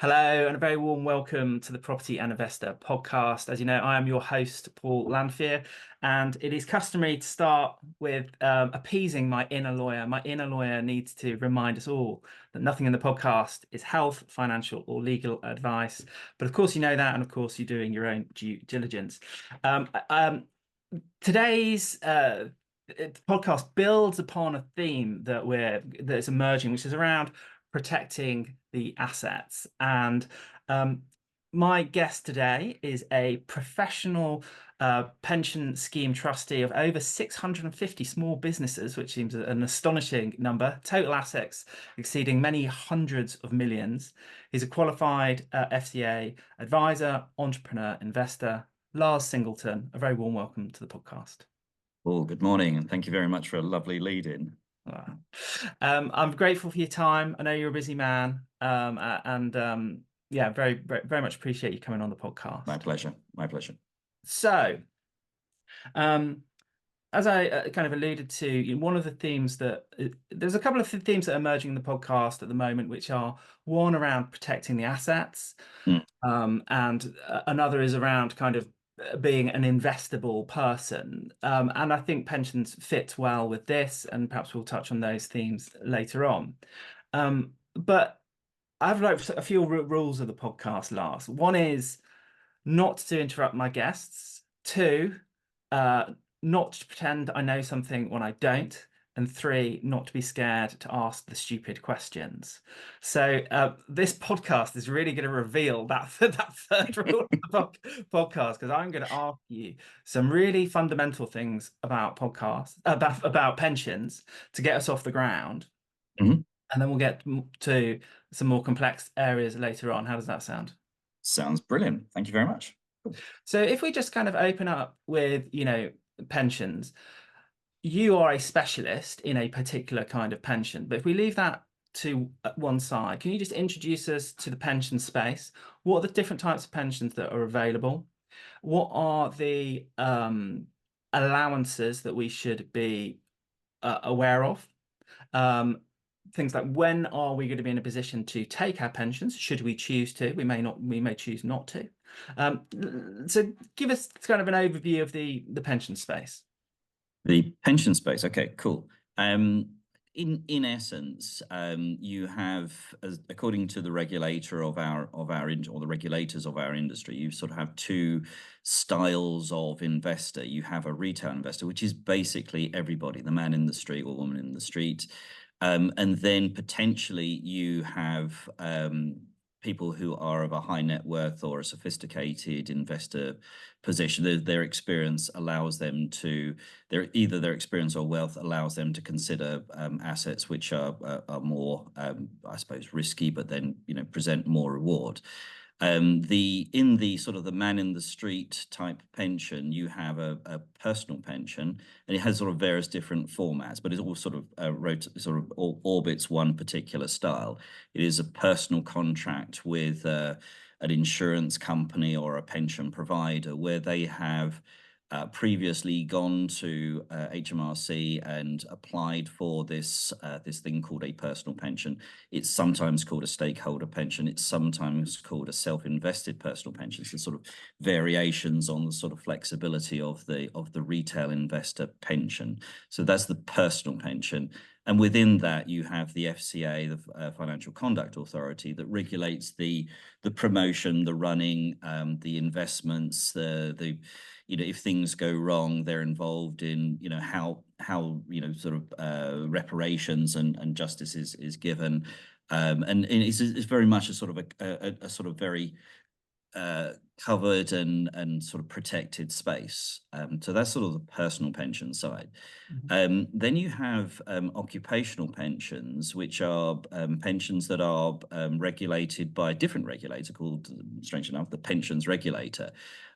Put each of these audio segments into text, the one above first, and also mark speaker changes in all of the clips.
Speaker 1: Hello, and a very warm welcome to the Property and Investor podcast. As you know, I am your host, Paul Lanfear, and it is customary to start with appeasing my inner lawyer. My inner lawyer needs to remind us all that nothing in the podcast is health, financial, or legal advice. But of course, you know that, and of course, you're doing your own due diligence. Today's podcast builds upon a theme that's emerging, which is around protecting the assets. And my guest today is a professional pension scheme trustee of over 650 small businesses, which seems an astonishing number, total assets exceeding many hundreds of millions. He's a qualified FCA advisor, entrepreneur, investor. Lars Singleton, a very warm welcome to the podcast.
Speaker 2: Well, good morning, and thank you very much for a lovely lead-in.
Speaker 1: I'm grateful for your time. I know you're a busy man, yeah, very, very, very much appreciate you coming on the podcast.
Speaker 2: My pleasure. My pleasure.
Speaker 1: So, as I kind of alluded to, one of the themes there's a couple of themes that are emerging in the podcast at the moment, which are one around protecting the assets, and another is around kind of being an investable person. And I think pensions fit well with this, and perhaps we'll touch on those themes later on. But I've like a few rules of the podcast, Lars. One is not to interrupt my guests. Two, not to pretend I know something when I don't. And three, not to be scared to ask the stupid questions. So this podcast is really going to reveal that third rule of the podcast, because I'm going to ask you some really fundamental things about podcasts, about pensions, to get us off the ground.
Speaker 2: Mm-hmm.
Speaker 1: And then we'll get to some more complex areas later on. How does that sound?
Speaker 2: Sounds brilliant. Thank you very much.
Speaker 1: So if we just kind of open up with, pensions, you are a specialist in a particular kind of pension. But if we leave that to one side, can you just introduce us to the pension space? What are the different types of pensions that are available? What are the allowances that we should be aware of? Things like, when are we going to be in a position to take our pensions? Should we choose to? We may choose not to. So give us kind of an overview of the pension space.
Speaker 2: The pension space. Okay, cool. In essence, you have, according to the regulator or the regulators of our industry, you sort of have two styles of investor. You have a retail investor, which is basically everybody, the man in the street or woman in the street. And then potentially you have people who are of a high net worth or a sophisticated investor position. Their experience allows them to, either their experience or wealth allows them to consider assets which are more, I suppose, risky, but then present more reward. In the sort of the man in the street type pension, you have a personal pension, and it has sort of various different formats, but it all sort of orbits one particular style. It is a personal contract with an insurance company or a pension provider where they have previously gone to HMRC and applied for this thing called a personal pension. It's sometimes called a stakeholder pension. It's sometimes called a self-invested personal pension. So sort of variations on the sort of flexibility of the retail investor pension. So that's the personal pension. And within that, you have the FCA, the Financial Conduct Authority, that regulates the promotion, the running, the investments, if things go wrong, they're involved in how sort of reparations and justice is given, and it's very much a sort of a sort of very covered and sort of protected space. So that's sort of the personal pension side. Then you have occupational pensions, which are pensions that are regulated by a different regulator called, strangely enough, the pensions regulator.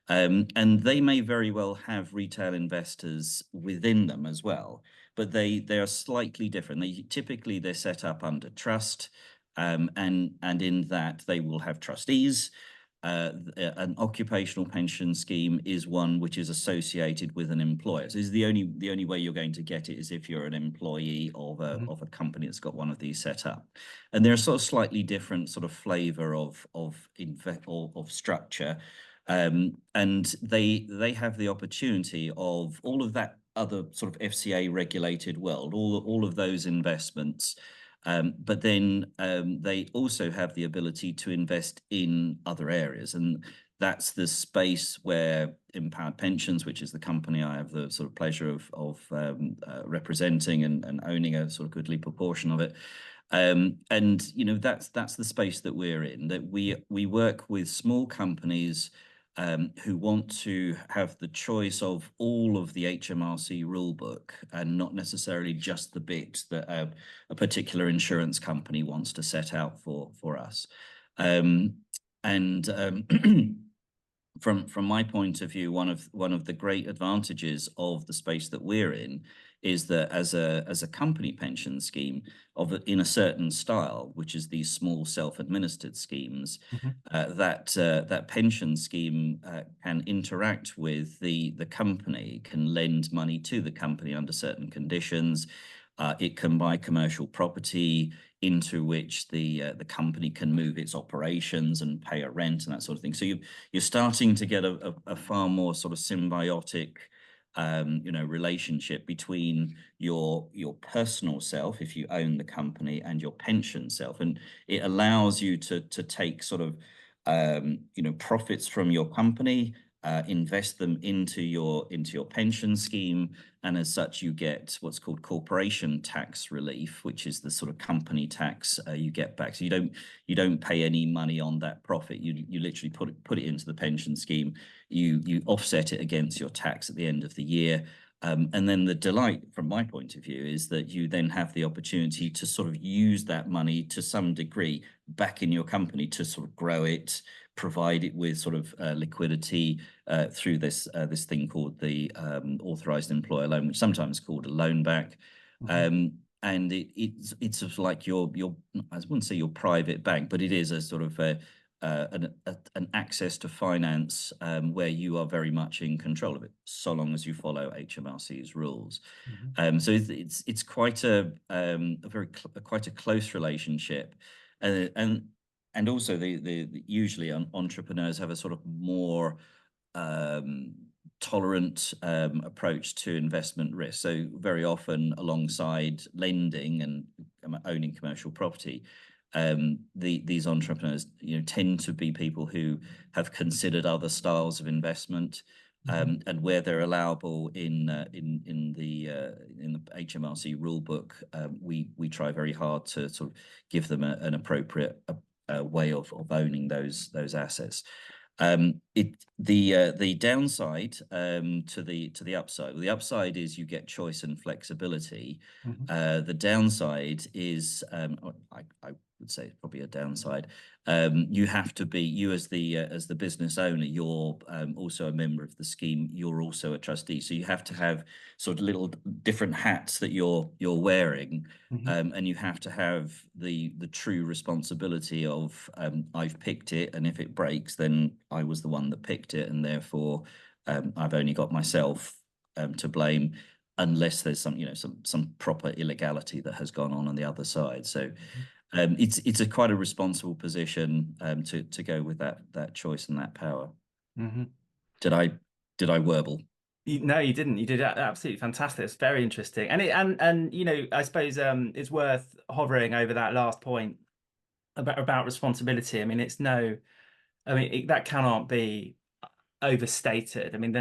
Speaker 2: And they may very well have retail investors within them as well, but they are slightly different. They're set up under trust, and in that they will have trustees. an occupational pension scheme is one which is associated with an employer. So this is the only way you're going to get it is if you're an employee of a company that's got one of these set up. And they're sort of slightly different sort of flavour of structure. And they have the opportunity of all of that other sort of FCA regulated world, all of those investments. But then they also have the ability to invest in other areas. And that's the space where Empowered Pensions, which is the company I have the sort of pleasure of representing and owning a sort of goodly proportion of it. And, you know, that's the space that we're in, that we work with small companies who want to have the choice of all of the HMRC rulebook and not necessarily just the bit that a particular insurance company wants to set out for us. From my point of view, one of the great advantages of the space that we're in is that as a company pension scheme in a certain style, which is these small self-administered schemes, that pension scheme can interact with the company, can lend money to the company under certain conditions. It can buy commercial property into which the company can move its operations and pay a rent and that sort of thing. So you're starting to get a far more sort of symbiotic relationship between your personal self, if you own the company, and your pension self, and it allows you to take sort of profits from your company, invest them into your pension scheme, and as such you get what's called corporation tax relief, which is the sort of company tax you get back. So you don't pay any money on that profit. You literally put it into the pension scheme. You offset it against your tax at the end of the year. And then the delight, from my point of view, is that you then have the opportunity to sort of use that money to some degree back in your company to sort of grow it, provide it with sort of liquidity through this thing called the authorised employer loan, which is sometimes called a loan back. And it's sort of like your I wouldn't say your private bank, but it is a sort of an access to finance where you are very much in control of it, so long as you follow HMRC's rules. So it's quite quite a close relationship, and also usually entrepreneurs have a sort of more tolerant approach to investment risk. So very often, alongside lending and owning commercial property, these entrepreneurs, tend to be people who have considered other styles of investment, and where they're allowable in the HMRC rulebook, we try very hard to sort of give them an appropriate way of owning those assets. The downside to the upside. Well, the upside is you get choice and flexibility. The downside is, I would say it's probably a downside. You have to be, you as the business owner, you're also a member of the scheme. You're also a trustee, so you have to have sort of little different hats that you're wearing, and you have to have the true responsibility of I've picked it, and if it breaks, then I was the one that picked it, and therefore I've only got myself to blame, unless there's some proper illegality that has gone on the other side. So. It's quite a responsible position to go with that choice and that power. Did I warble?
Speaker 1: No, you didn't. You did absolutely fantastic. It's very interesting, and I suppose it's worth hovering over that last point about responsibility. I mean, that cannot be overstated. I mean,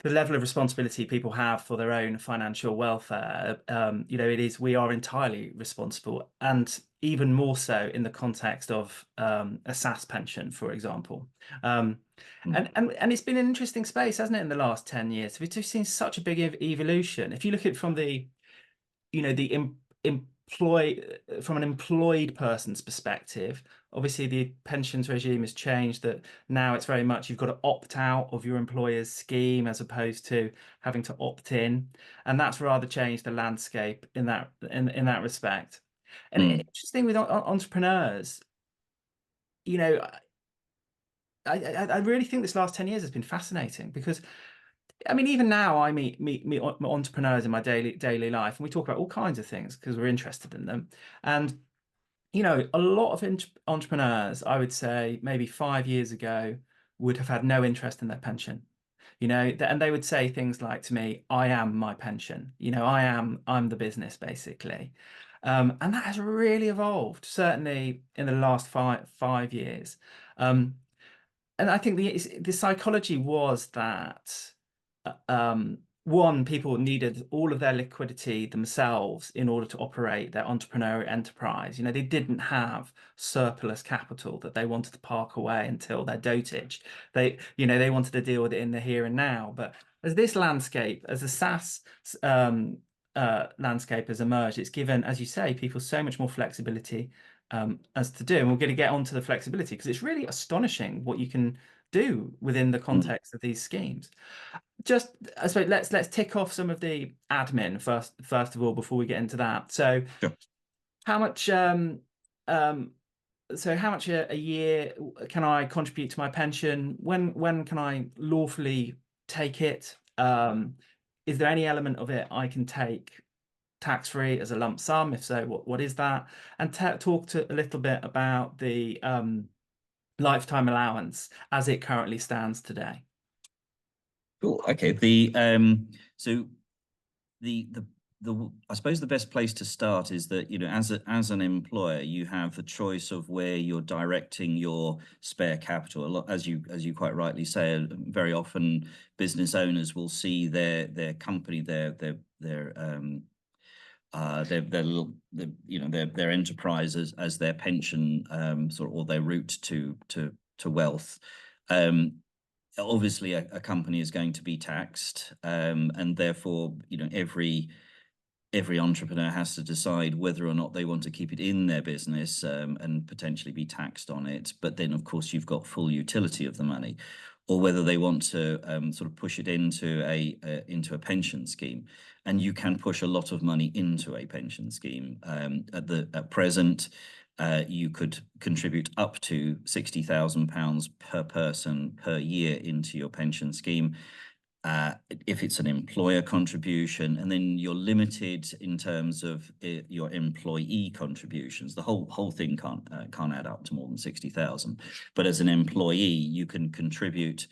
Speaker 1: the level of responsibility people have for their own financial welfare, we are entirely responsible, and even more so in the context of a SAS pension, for example. And it's been an interesting space, hasn't it, in the last 10 years? We've just seen such a big evolution. If you look at it from from an employed person's perspective, obviously the pensions regime has changed, that now it's very much you've got to opt out of your employer's scheme as opposed to having to opt in, and that's rather changed the landscape in that respect. And interesting with entrepreneurs, I really think this last 10 years has been fascinating because, I mean, even now I meet entrepreneurs in my daily life, and we talk about all kinds of things because we're interested in them. And a lot of entrepreneurs, I would say maybe 5 years ago, would have had no interest in their pension. And they would say things like to me, "I am my pension. I'm the business, basically." And that has really evolved, certainly in the last five years. And I think the psychology was that one, people needed all of their liquidity themselves in order to operate their entrepreneurial enterprise. They didn't have surplus capital that they wanted to park away until their dotage. They wanted to deal with it in the here and now. But as this landscape, as the SaaS landscape has emerged, it's given, as you say, people so much more flexibility as to do. And we're going to get onto the flexibility because it's really astonishing what you can do within the context of these schemes. Just, I suppose, let's tick off some of the admin first of all before we get into that. So,
Speaker 2: Sure.
Speaker 1: how much a year can I contribute to my pension? When can I lawfully take it? Is there any element of it I can take tax-free as a lump sum? If so, what is that? And talk a little bit about the lifetime allowance as it currently stands today.
Speaker 2: Cool. Okay. So I suppose the best place to start is that, as an employer, you have the choice of where you're directing your spare capital. A lot, as you quite rightly say, very often business owners will see their company, their enterprise as their pension, or their route to wealth. Obviously, a company is going to be taxed, and therefore, every entrepreneur has to decide whether or not they want to keep it in their business, and potentially be taxed on it. But then, of course, you've got full utility of the money, or whether they want to sort of push it into a pension scheme. And you can push a lot of money into a pension scheme. At present, you could contribute up to £60,000 per person per year into your pension scheme. If it's an employer contribution, and then you're limited in terms of your employee contributions. The whole thing can't add up to more than 60,000. But as an employee, you can contribute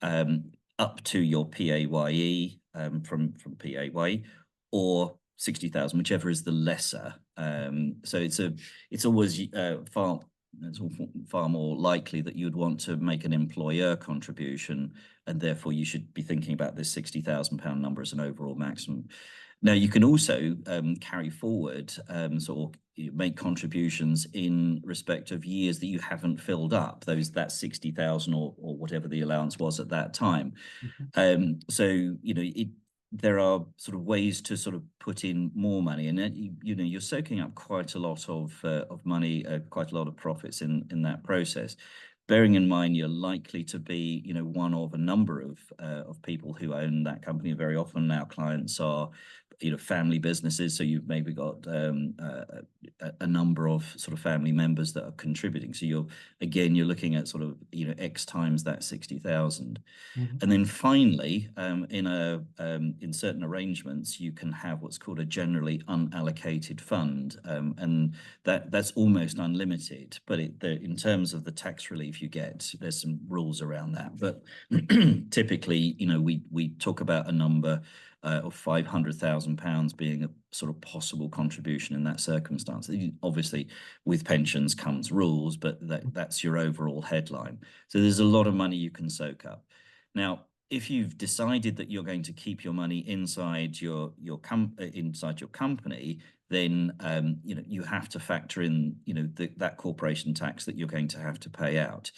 Speaker 2: up to your PAYE, from PAYE, or 60,000, whichever is the lesser. So it's always far more likely that you'd want to make an employer contribution, and therefore you should be thinking about this £60,000 number as an overall maximum. Now, you can also carry forward, make contributions in respect of years that you haven't filled up, that 60,000 or whatever the allowance was at that time. Mm-hmm. There are sort of ways to sort of put in more money, and then you're soaking up quite a lot of money, quite a lot of profits in that process. Bearing in mind you're likely to be one of a number of people who own that company. Very often our clients are family businesses, so you've maybe got a number of sort of family members that are contributing. So you're looking at sort of X times that 60,000. Mm-hmm. And then finally, in certain arrangements, you can have what's called a generally unallocated fund, and that's almost unlimited. But in terms of the tax relief you get, there's some rules around that. But typically, we talk about a number of £500,000 being a sort of possible contribution in that circumstance. Obviously, with pensions comes rules, but that's your overall headline. So there's a lot of money you can soak up. Now, if you've decided that you're going to keep your money inside your company, then you have to factor in that corporation tax that you're going to have to pay out.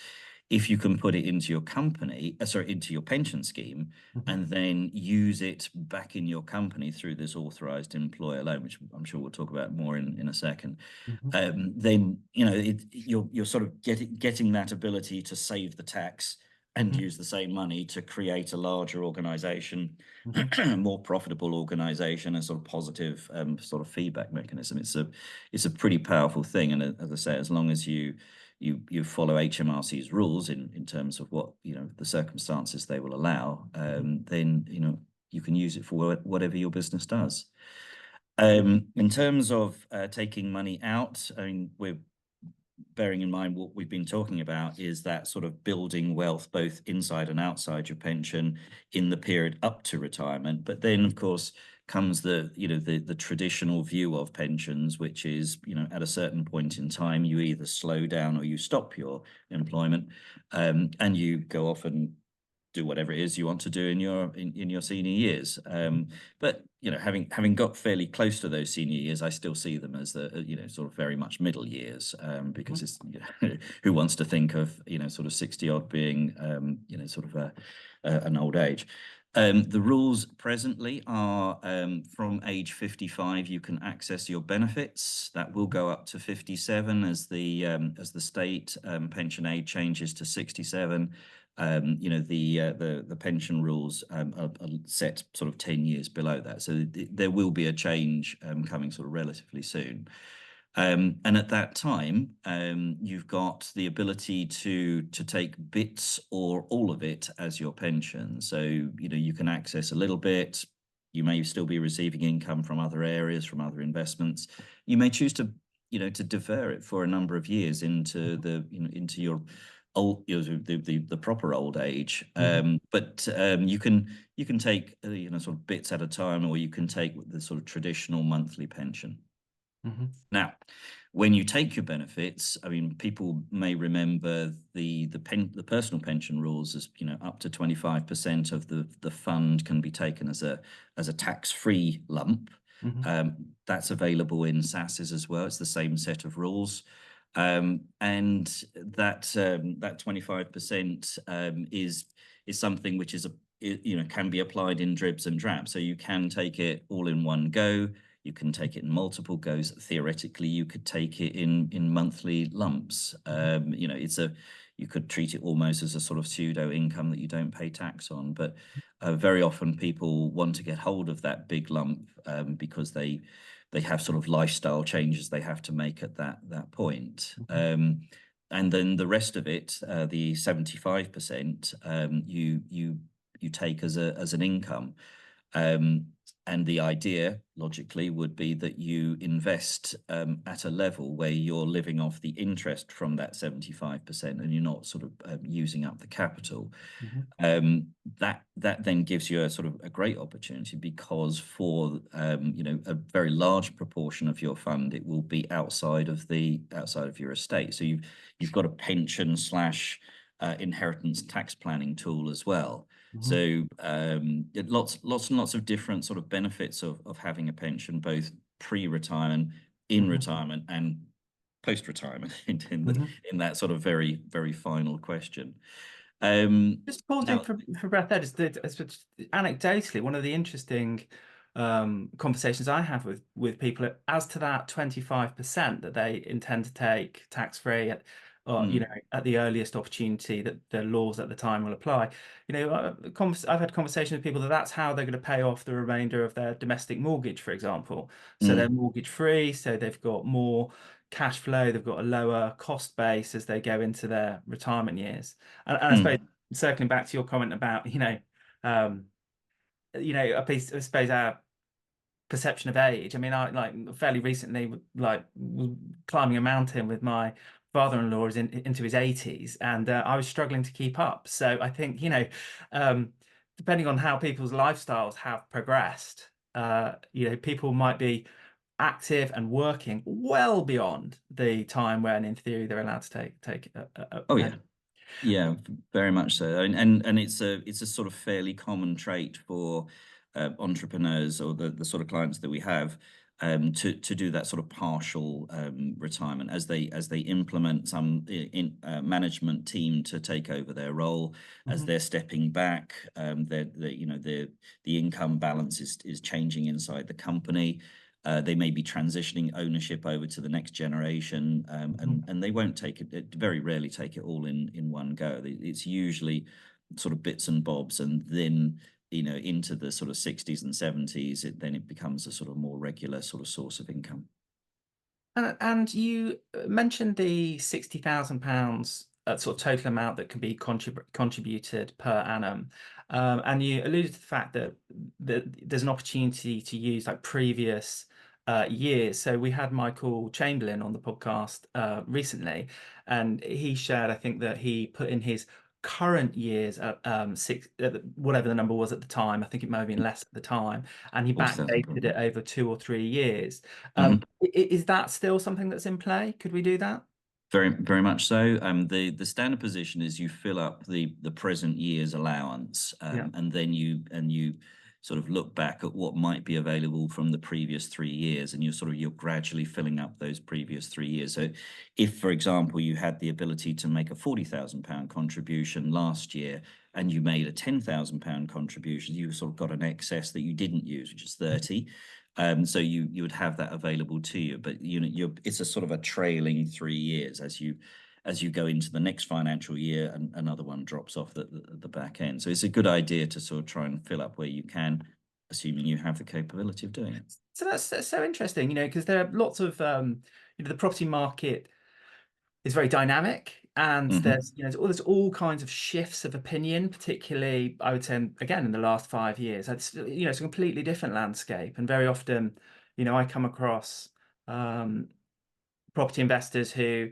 Speaker 2: If you can put it into your company, into your pension scheme, mm-hmm. and then use it back in your company through this authorized employer loan, which I'm sure we'll talk about more in a second, mm-hmm. Then you're sort of getting that ability to save the tax and mm-hmm. use the same money to create a larger organization, mm-hmm. more profitable organization, and sort of positive sort of feedback mechanism. It's a pretty powerful thing, and as I say, as long as you you follow HMRC's rules in terms of what, the circumstances they will allow, then, you can use it for whatever your business does. In terms of taking money out, I mean, we're bearing in mind what we've been talking about is that sort of building wealth both inside and outside your pension in the period up to retirement. But then, of course, comes the traditional view of pensions, which is, at a certain point in time, you either slow down or you stop your employment, and you go off and do whatever it is you want to do in your senior years. But having got fairly close to those senior years, I still see them as the sort of very much middle years, because it's who wants to think of sort of 60 odd being sort of an old age. The rules presently are from age 55 you can access your benefits. That will go up to 57 as the state pension age changes to 67. The pension rules are set sort of 10 years below that, so there will be a change coming sort of relatively soon. And at that time, you've got the ability to take bits or all of it as your pension. So you can access a little bit. You may still be receiving income from other areas, from other investments. You may choose to to defer it for a number of years into into your old, the proper old age. But you can take sort of bits at a time, or you can take the sort of traditional monthly pension. Now, when you take your benefits, I mean, people may remember the personal pension rules as up to 25% of the fund can be taken as a tax-free lump. That's available in SSASs as well. It's the same set of rules. And that 25% is something which is can be applied in dribs and drabs. So you can take it all in one go. You can take it in multiple goes. Theoretically, you could take it in monthly lumps. You could treat it almost as a sort of pseudo income that you don't pay tax on. But very often people want to get hold of that big lump because they have sort of lifestyle changes they have to make at that point. And then the rest of it, the 75%, you take as an income. And the idea, logically, would be that you invest at a level where you're living off the interest from that 75%, and you're not sort of using up the capital. That then gives you a sort of a great opportunity, because for a very large proportion of your fund, it will be outside of your estate. So you've got a pension / inheritance tax planning tool as well. So lots and lots of different sort of benefits of having a pension, both pre-retirement, in retirement, and post-retirement in that sort of very, very final question.
Speaker 1: Just pausing for breath there, just anecdotally, one of the interesting conversations I have with people as to that 25% that they intend to take tax-free or at the earliest opportunity that the laws at the time will apply. I've had conversations with people that's how they're going to pay off the remainder of their domestic mortgage, for example. So they're mortgage free, so they've got more cash flow, they've got a lower cost base as they go into their retirement years. And I suppose, circling back to your comment about I suppose our perception of age. I mean, I fairly recently was climbing a mountain with my father-in-law is into his 80s, and I was struggling to keep up. So I think depending on how people's lifestyles have progressed, people might be active and working well beyond the time when, in theory, they're allowed to take
Speaker 2: yeah, very much so. And it's a sort of fairly common trait for entrepreneurs, or the sort of clients that we have, to do that sort of partial retirement as they implement some management team to take over their role. As they're stepping back, the income balance is changing inside the company. They may be transitioning ownership over to the next generation, and they won't very rarely take it all in one go. It's usually sort of bits and bobs, and then into the sort of 60s and 70s, then it becomes a sort of more regular sort of source of income.
Speaker 1: And you mentioned the £60,000 sort of total amount that can be contributed per annum, and you alluded to the fact that there's an opportunity to use like previous years. So we had Michael Chamberlain on the podcast recently, and he shared, I think, that he put in his current years at whatever the number was at the time. I think it might have been less at the time, and he
Speaker 2: 40,000
Speaker 1: backdated
Speaker 2: probably.
Speaker 1: it over 2 or 3 years.
Speaker 2: Mhm.
Speaker 1: Is that still something that's in play? Could we do that?
Speaker 2: Very, very much so. The standard position is you fill up the present year's allowance,
Speaker 1: Yeah.
Speaker 2: and then you sort of look back at what might be available from the previous 3 years, and you're gradually filling up those previous 3 years. So, if, for example, you had the ability to make a £40,000 contribution last year, and you made a £10,000 contribution, you sort of got an excess that you didn't use, which is 30. So you would have that available to you, but it's a sort of a trailing 3 years as you go into the next financial year, and another one drops off at the back end. So it's a good idea to sort of try and fill up where you can, assuming you have the capability of doing it.
Speaker 1: So that's so interesting, because there are lots of the property market is very dynamic, and
Speaker 2: Hmm.
Speaker 1: there's all kinds of shifts of opinion, particularly I would say again in the last 5 years. It's a completely different landscape, and very often, I come across property investors who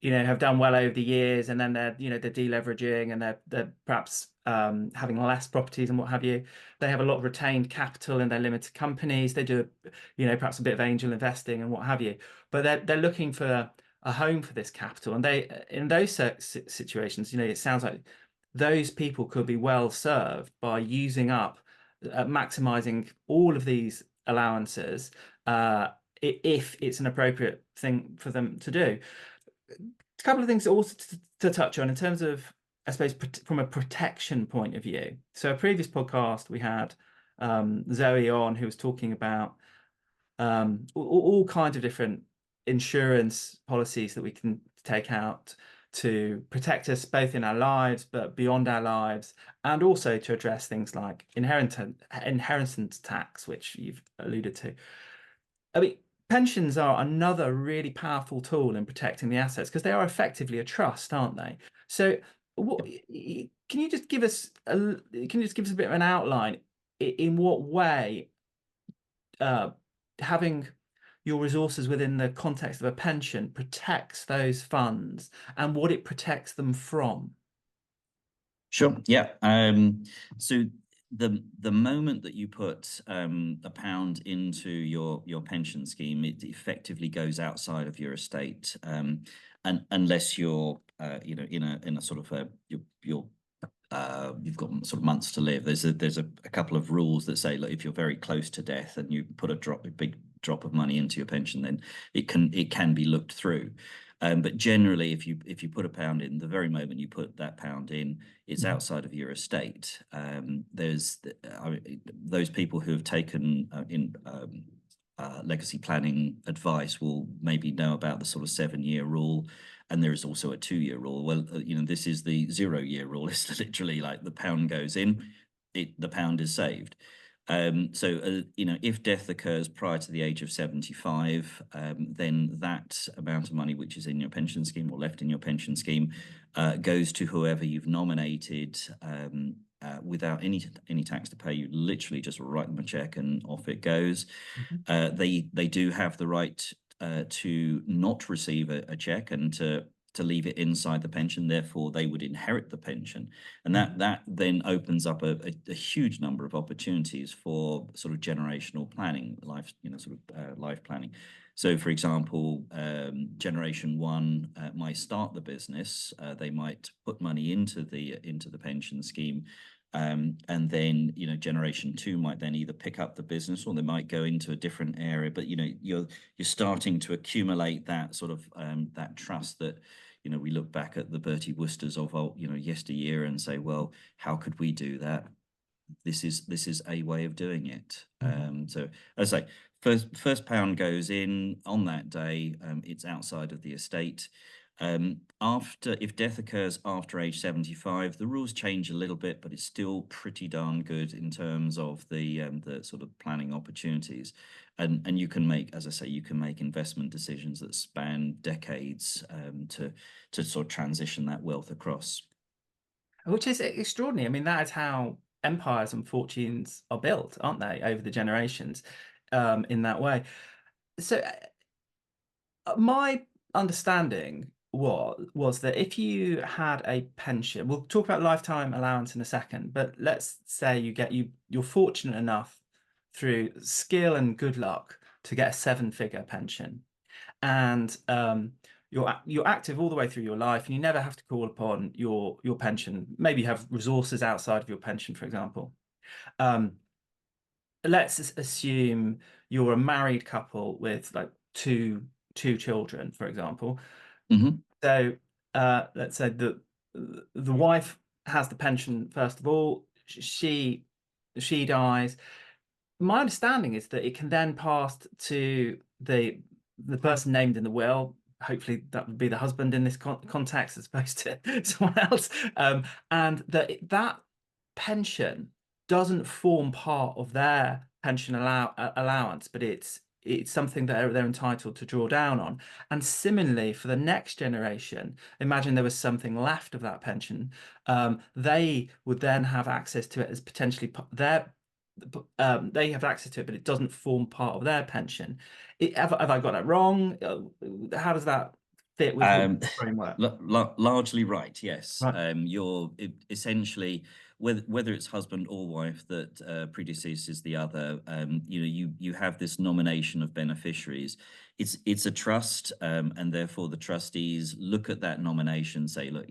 Speaker 1: have done well over the years, and then they're deleveraging, and they're perhaps having less properties and what have you. They have a lot of retained capital in their limited companies. They do perhaps a bit of angel investing and what have you, but they're looking for a home for this capital, and they in those situations, it sounds like those people could be well served by using up maximizing all of these allowances, if it's an appropriate thing for them to do. A couple of things also to touch on in terms of, I suppose, from a protection point of view. So a previous podcast we had Zoe on, who was talking about all kinds of different insurance policies that we can take out to protect us both in our lives but beyond our lives, and also to address things like inheritance tax, which you've alluded to. I mean, pensions are another really powerful tool in protecting the assets because they are effectively a trust, aren't they? So, can you just give us a bit of an outline in what way having your resources within the context of a pension protects those funds and what it protects them from?
Speaker 2: Sure. Yeah. So the moment that you put £1 into your pension scheme, it effectively goes outside of your estate, and unless you're in a sort of you've got sort of months to live. There's a couple of rules that say, look, if you're very close to death and you put a big drop of money into your pension, then it can be looked through. But generally, if you put £1 in, the very moment you put that £1 in, it's outside of your estate. There's those people who have taken legacy planning advice will maybe know about the sort of 7-year rule, and there is also a 2-year rule. Well, this is the 0-year rule. It's literally like the £1 goes in, the £1 is saved. So if death occurs prior to the age of 75, then that amount of money which is in your pension scheme or left in your pension scheme goes to whoever you've nominated, without any tax to pay. You literally just write them a check and off it goes. They do have the right to not receive a check and to leave it inside the pension. Therefore, they would inherit the pension, and that then opens up a huge number of opportunities for sort of generational planning, life planning. So, for example, generation one might start the business. They might put money into the pension scheme. And then generation two might then either pick up the business or they might go into a different area. But you're starting to accumulate that sort of that trust that we look back at the Bertie Woosters of yesteryear and say, well, how could we do that? This is a way of doing it. So as I say, first £1 goes in on that day. It's outside of the estate. If death occurs after age 75, the rules change a little bit, but it's still pretty darn good in terms of the sort of planning opportunities. And you can make, as I say, you can make investment decisions that span decades to sort of transition that wealth across.
Speaker 1: Which is extraordinary. I mean, that is how empires and fortunes are built, aren't they, over the generations, in that way. So my understanding was that if you had a pension, we'll talk about lifetime allowance in a second, but let's say you're fortunate enough through skill and good luck to get a 7-figure pension, and you're active all the way through your life, and you never have to call upon your pension. Maybe you have resources outside of your pension, for example. Let's assume you're a married couple with like two children, for example.
Speaker 2: Mm-hmm.
Speaker 1: So let's say the wife has the pension first of all. She dies. My understanding is that it can then pass to the person named in the will. Hopefully that would be the husband in this context as opposed to someone else. And that pension doesn't form part of their pension allowance, but it's something that they're entitled to draw down on. And similarly, for the next generation, imagine there was something left of that pension, they would then have access to it as potentially they have access to it, but it doesn't form part of their pension. Have I got that wrong? How does that fit with your framework?
Speaker 2: Largely right, yes.
Speaker 1: Right.
Speaker 2: You're essentially, whether it's husband or wife that predeceases the other, you have this nomination of beneficiaries. It's a trust, and therefore the trustees look at that nomination, say, look,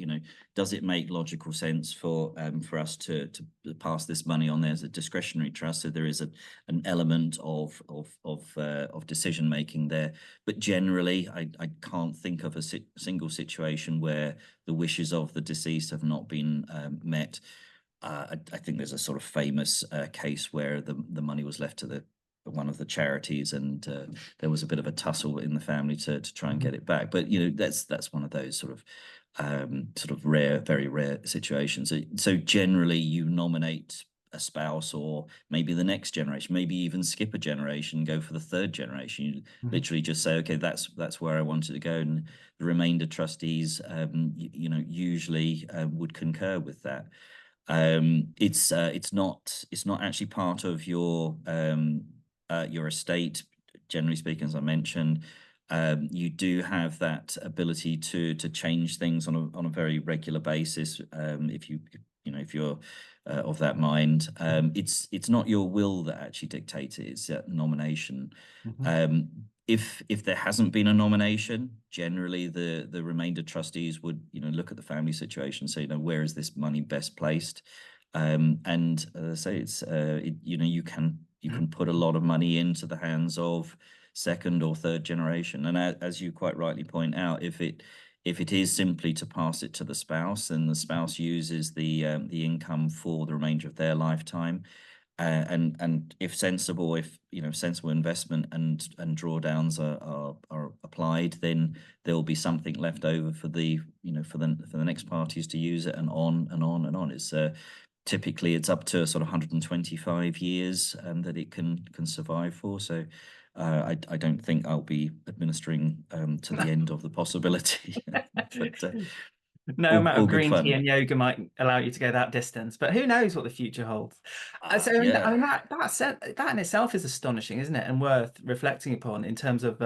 Speaker 2: does it make logical sense for us to pass this money on? There's a discretionary trust, so there is an element of decision making there. But generally, I can't think of a single situation where the wishes of the deceased have not been met. I think there's a sort of famous case where the money was left to one of the charities, and there was a bit of a tussle in the family to try and get it back. But that's one of those sort of rare, very rare situations. So generally, you nominate a spouse, or maybe the next generation, maybe even skip a generation, go for the third generation. You literally just say, okay, that's where I wanted to go, and the remainder trustees, usually would concur with that. It's not actually part of your estate, generally speaking, as I mentioned. You do have that ability to change things on a very regular basis, if you're of that mind. It's not your will that actually dictates it; it's that nomination. If there hasn't been a nomination, generally the remainder trustees would look at the family situation, say, where is this money best placed, and say it's you can put a lot of money into the hands of second or third generation. And as you quite rightly point out, if it is simply to pass it to the spouse, then the spouse uses the income for the remainder of their lifetime. And if sensible investment and drawdowns are applied, then there will be something left over for the next parties to use it, and on and on and on. It's typically it's up to sort of 125 years that it can survive for. So I don't think I'll be administering to the end of the possibility. But
Speaker 1: no amount
Speaker 2: all
Speaker 1: of
Speaker 2: good
Speaker 1: green tea
Speaker 2: fun.
Speaker 1: and yoga might allow you to go that distance, but who knows what the future holds. So I mean,
Speaker 2: Yeah.
Speaker 1: that in itself is astonishing, isn't it, and worth reflecting upon in terms of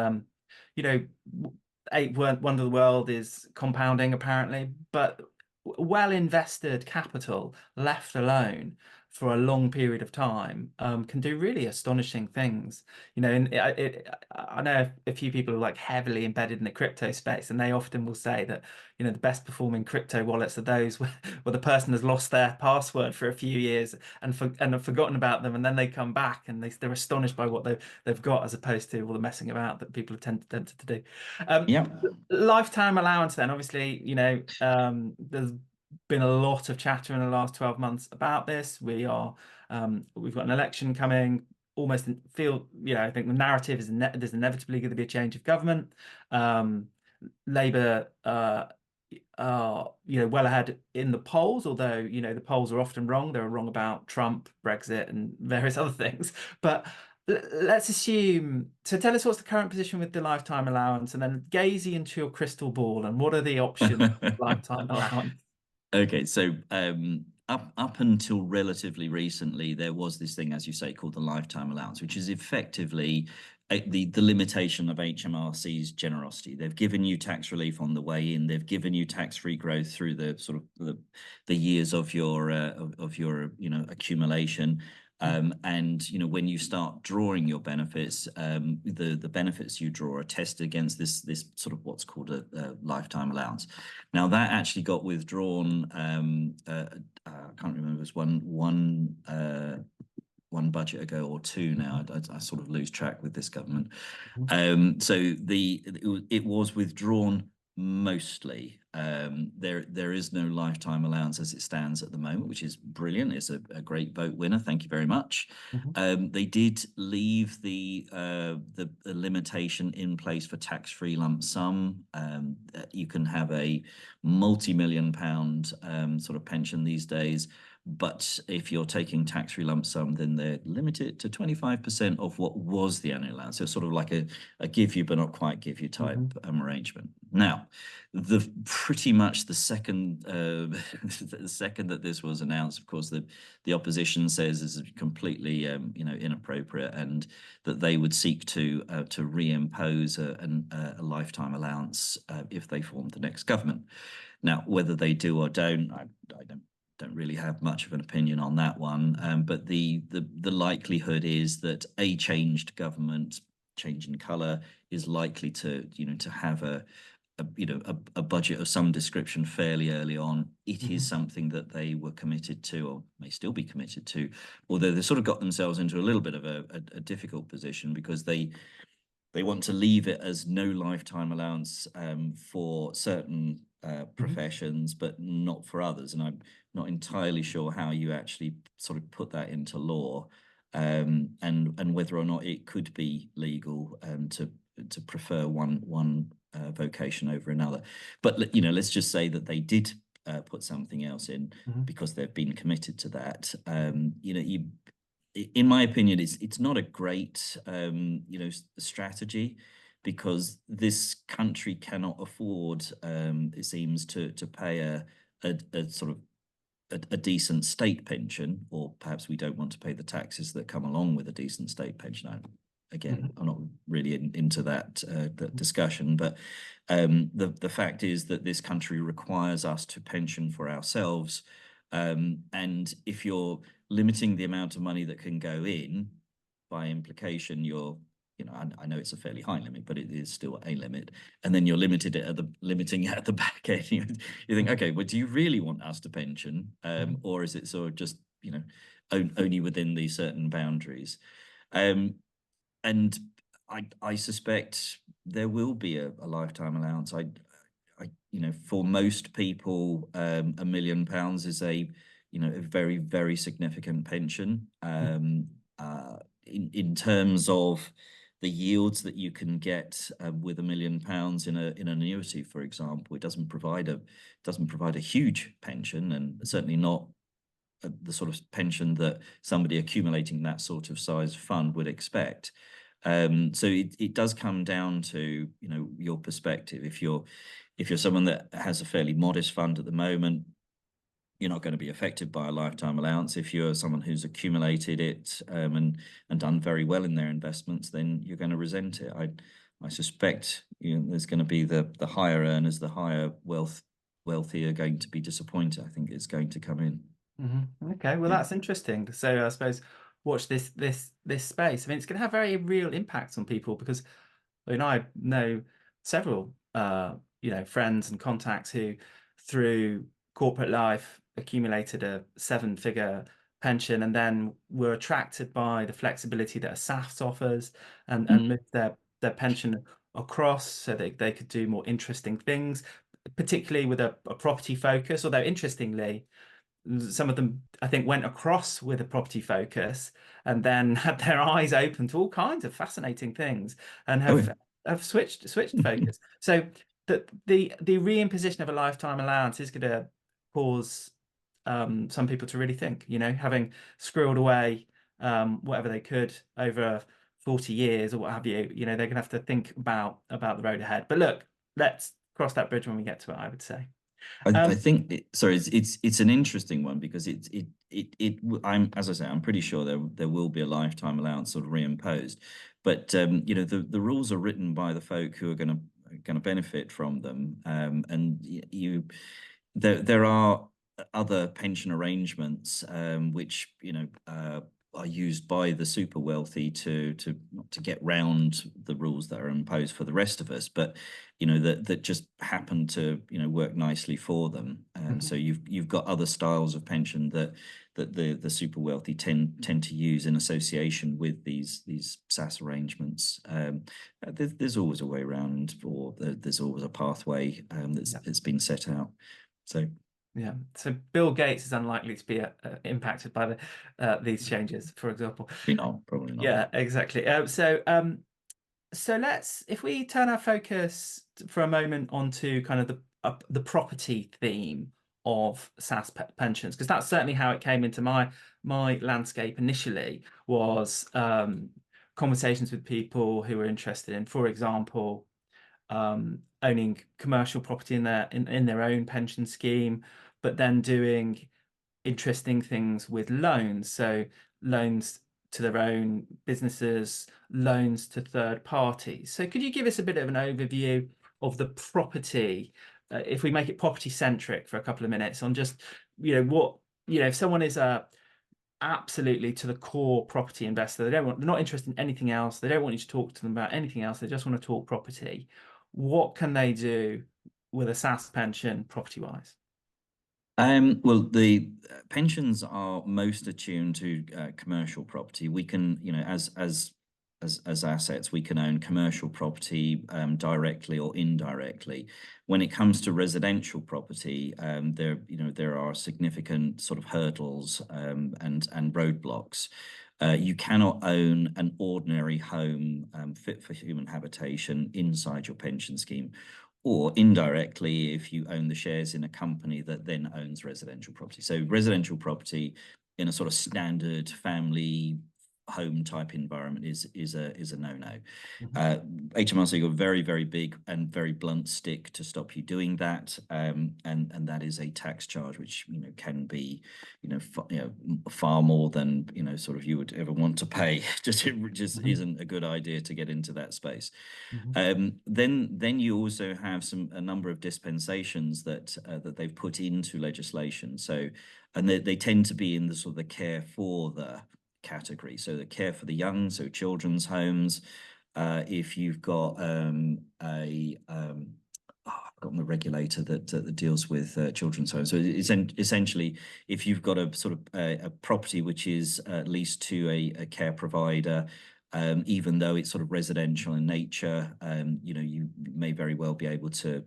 Speaker 1: eight wonder of the world is compounding apparently, but well invested capital left alone for a long period of time can do really astonishing things. And I know a few people are like heavily embedded in the crypto space, and they often will say that the best performing crypto wallets are those where the person has lost their password for a few years and have forgotten about them, and then they come back and they're astonished by what they've got, as opposed to all the messing about that people have tempted to do.
Speaker 2: Yeah.
Speaker 1: Lifetime allowance, then, obviously, there's been a lot of chatter in the last 12 months about this. We've got an election coming. I think the narrative is there's inevitably going to be a change of government. Labour are, well ahead in the polls, although, the polls are often wrong. They're wrong about Trump, Brexit, and various other things. But let's assume, so tell us what's the current position with the lifetime allowance, and then gaze into your crystal ball and what are the options for lifetime allowance?
Speaker 2: Okay, so up until relatively recently, there was this thing, as you say, called the lifetime allowance, which is effectively the limitation of HMRC's generosity. They've given you tax relief on the way in. They've given you tax-free growth through the sort of the years of your accumulation. And when you start drawing your benefits, the benefits you draw are tested against this sort of what's called a lifetime allowance. Now that actually got withdrawn. I can't remember, it was one budget ago or two now. I sort of lose track with this government. So it was withdrawn mostly. There is no lifetime allowance as it stands at the moment, which is brilliant. It's a great vote winner. Thank you very much. They did leave the limitation in place for tax-free lump sum. You can have a multi-million-pound sort of pension these days. But if you're taking tax-free lump sum, then they're limited to 25% of what was the annual allowance. So it's sort of like a give you but not quite give you type arrangement. Now, pretty much the second that this was announced, of course, the opposition says this is completely inappropriate, and that they would seek to reimpose a lifetime allowance if they formed the next government. Now, whether they do or don't, I don't really have much of an opinion on that one, but the likelihood is that a changed government, change in colour, is likely to have a budget of some description fairly early on. It is something that they were committed to, or may still be committed to, although they sort of got themselves into a little bit of a difficult position, because they want to leave it as no lifetime allowance for certain professions, but not for others. And I'm not entirely sure how you actually sort of put that into law, and whether or not it could be legal to prefer one vocation over another. But let's just say that they did put something else in because they've been committed to that. In my opinion, it's not a great strategy, because this country cannot afford, it seems, to pay a sort of a decent state pension, or perhaps we don't want to pay the taxes that come along with a decent state pension. I'm not really into that discussion, but the fact is that this country requires us to pension for ourselves, and if you're limiting the amount of money that can go in, by implication, you're I know it's a fairly high limit, but it is still a limit. And then you're limiting it at the back end. You think, okay, well, do you really want us to pension, or is it sort of just only within these certain boundaries? And I suspect there will be a lifetime allowance. For most people, £1 million is a very, very significant pension. In terms of the yields that you can get with £1 million in an annuity, for example, it doesn't provide a huge pension, and certainly not the sort of pension that somebody accumulating that sort of size fund would expect. So it does come down to your perspective. If you're someone that has a fairly modest fund at the moment, you're not going to be affected by a lifetime allowance. If you're someone who's accumulated it and done very well in their investments, then you're going to resent it. I suspect there's going to be the higher earners, the higher wealthy are going to be disappointed. I think it's going to come in.
Speaker 1: Okay, well, that's interesting. So I suppose watch this space. I mean, it's going to have very real impacts on people, because I know several friends and contacts who, through corporate life, accumulated a 7-figure pension, and then were attracted by the flexibility that a SSAS offers, and moved their pension across so that they could do more interesting things, particularly with a property focus. Although interestingly, some of them, I think, went across with a property focus and then had their eyes open to all kinds of fascinating things, and have switched focus. So that the reimposition of a lifetime allowance is going to cause some people to really think, having squirreled away whatever they could over 40 years or what have you, they're going to have to think about the road ahead. But look, let's cross that bridge when we get to it, I would say.
Speaker 2: I think sorry, it's an interesting one because I'm, as I say, I'm pretty sure there will be a lifetime allowance sort of reimposed, but the rules are written by the folk who are going to benefit from them, and there are other pension arrangements which are used by the super wealthy to get round the rules that are imposed for the rest of us, but that just happen to work nicely for them. And so you've got other styles of pension that the super wealthy tend to use in association with these SSAS arrangements. There's always a way around, or there's always a pathway that's been set out. So.
Speaker 1: Yeah, so Bill Gates is unlikely to be impacted by these changes, for example.
Speaker 2: Probably not.
Speaker 1: Yeah, exactly. So let's, if we turn our focus for a moment onto kind of the property theme of SSAS pensions, because that's certainly how it came into my landscape initially, was conversations with people who were interested in, for example, owning commercial property in their own pension scheme, but then doing interesting things with loans. So loans to their own businesses, loans to third parties. So could you give us a bit of an overview of the property, if we make it property centric for a couple of minutes, on just, what, if someone is absolutely to the core property investor, they're not interested in anything else, they don't want you to talk to them about anything else, they just want to talk property, what can they do with a SSAS pension property wise?
Speaker 2: Well, the pensions are most attuned to commercial property. We can, as assets, we can own commercial property directly or indirectly. When it comes to residential property, there are significant sort of hurdles and roadblocks. You cannot own an ordinary home fit for human habitation inside your pension scheme, or indirectly if you own the shares in a company that then owns residential property. So residential property in a sort of standard family home type environment is a no-no. HMRC got a very, very big and very blunt stick to stop you doing that, and that is a tax charge which can be far more than sort of you would ever want to pay. It just isn't a good idea to get into that space. Then you also have a number of dispensations that they've put into legislation. So, and they tend to be in the sort of the care for the category. So the care for the young, so children's homes. If you've got I've forgotten the regulator that deals with children's homes. So it's essentially, if you've got a sort of a property which is leased to a care provider, even though it's sort of residential in nature, you may very well be able to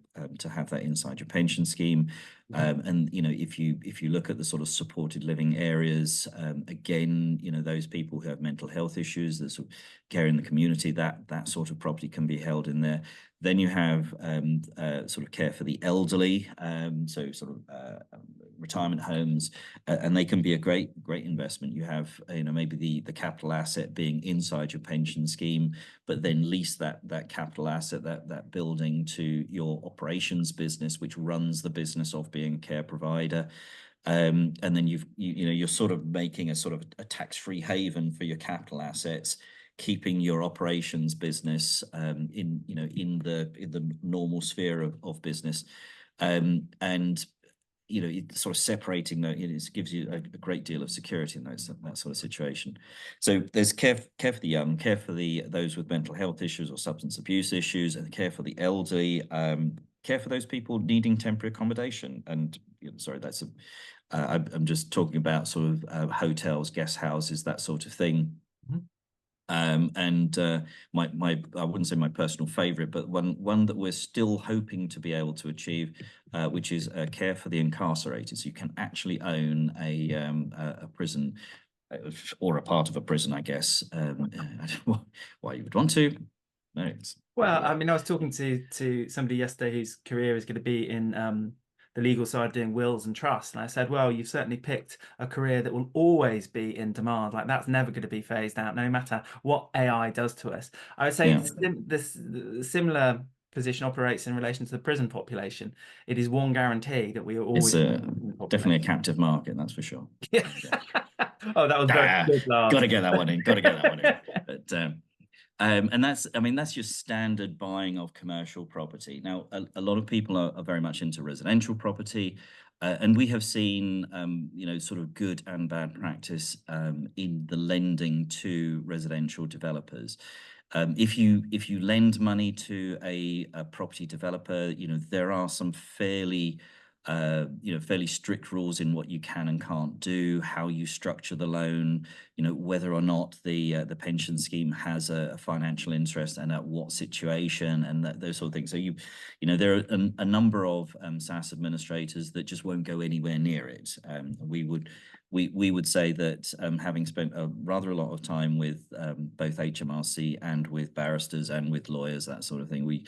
Speaker 2: have that inside your pension scheme. And if you look at the sort of supported living areas, again, those people who have mental health issues, the sort of care in the community, that sort of property can be held in there. Then you have sort of care for the elderly, so sort of retirement homes, and they can be a great investment. You have maybe the capital asset being inside your pension scheme, but then lease that capital asset, that building, to your operations business, which runs the business of being a care provider. And then you're sort of making a sort of a tax-free haven for your capital assets, keeping your operations business in the normal sphere of business, and it's sort of separating that. It gives you a great deal of security in that sort of situation. So there's care for the young, care for those with mental health issues or substance abuse issues, and care for the elderly, care for those people needing temporary accommodation. And sorry, I'm just talking about sort of hotels, guest houses, that sort of thing. And I wouldn't say my personal favorite, but one that we're still hoping to be able to achieve, which is care for the incarcerated. So you can actually own a prison, or a part of a prison, I guess. I don't know why you would want to. No, it's
Speaker 1: Well,
Speaker 2: yeah.
Speaker 1: I mean, I was talking to somebody yesterday whose career is going to be in the legal side doing wills and trusts, and I said, well, you've certainly picked a career that will always be in demand. Like that's never going to be phased out, no matter what AI does to us. I would say
Speaker 2: Yeah.
Speaker 1: the similar position operates in relation to the prison population. It is one guarantee that we are
Speaker 2: It's
Speaker 1: always
Speaker 2: a
Speaker 1: in the
Speaker 2: definitely a
Speaker 1: population.
Speaker 2: captive market, that's for sure.
Speaker 1: Yeah.
Speaker 2: Yeah.
Speaker 1: Oh, that was very
Speaker 2: Ah,
Speaker 1: good,
Speaker 2: got
Speaker 1: Lars.
Speaker 2: to get that one in. Got to get that one in. But and that's, I mean, that's your standard buying of commercial property. Now, a lot of people are very much into residential property, and we have seen, you know, sort of good and bad practice in the lending to residential developers. If you lend money to a property developer, you know, there are some fairly you know, fairly strict rules in what you can and can't do, how you structure the loan, you know, whether or not the pension scheme has a financial interest and at what situation, and those sort of things. So you know, there are a number of SaaS administrators that just won't go anywhere near it. We would say that having spent rather a lot of time with both HMRC and with barristers and with lawyers, that sort of thing, we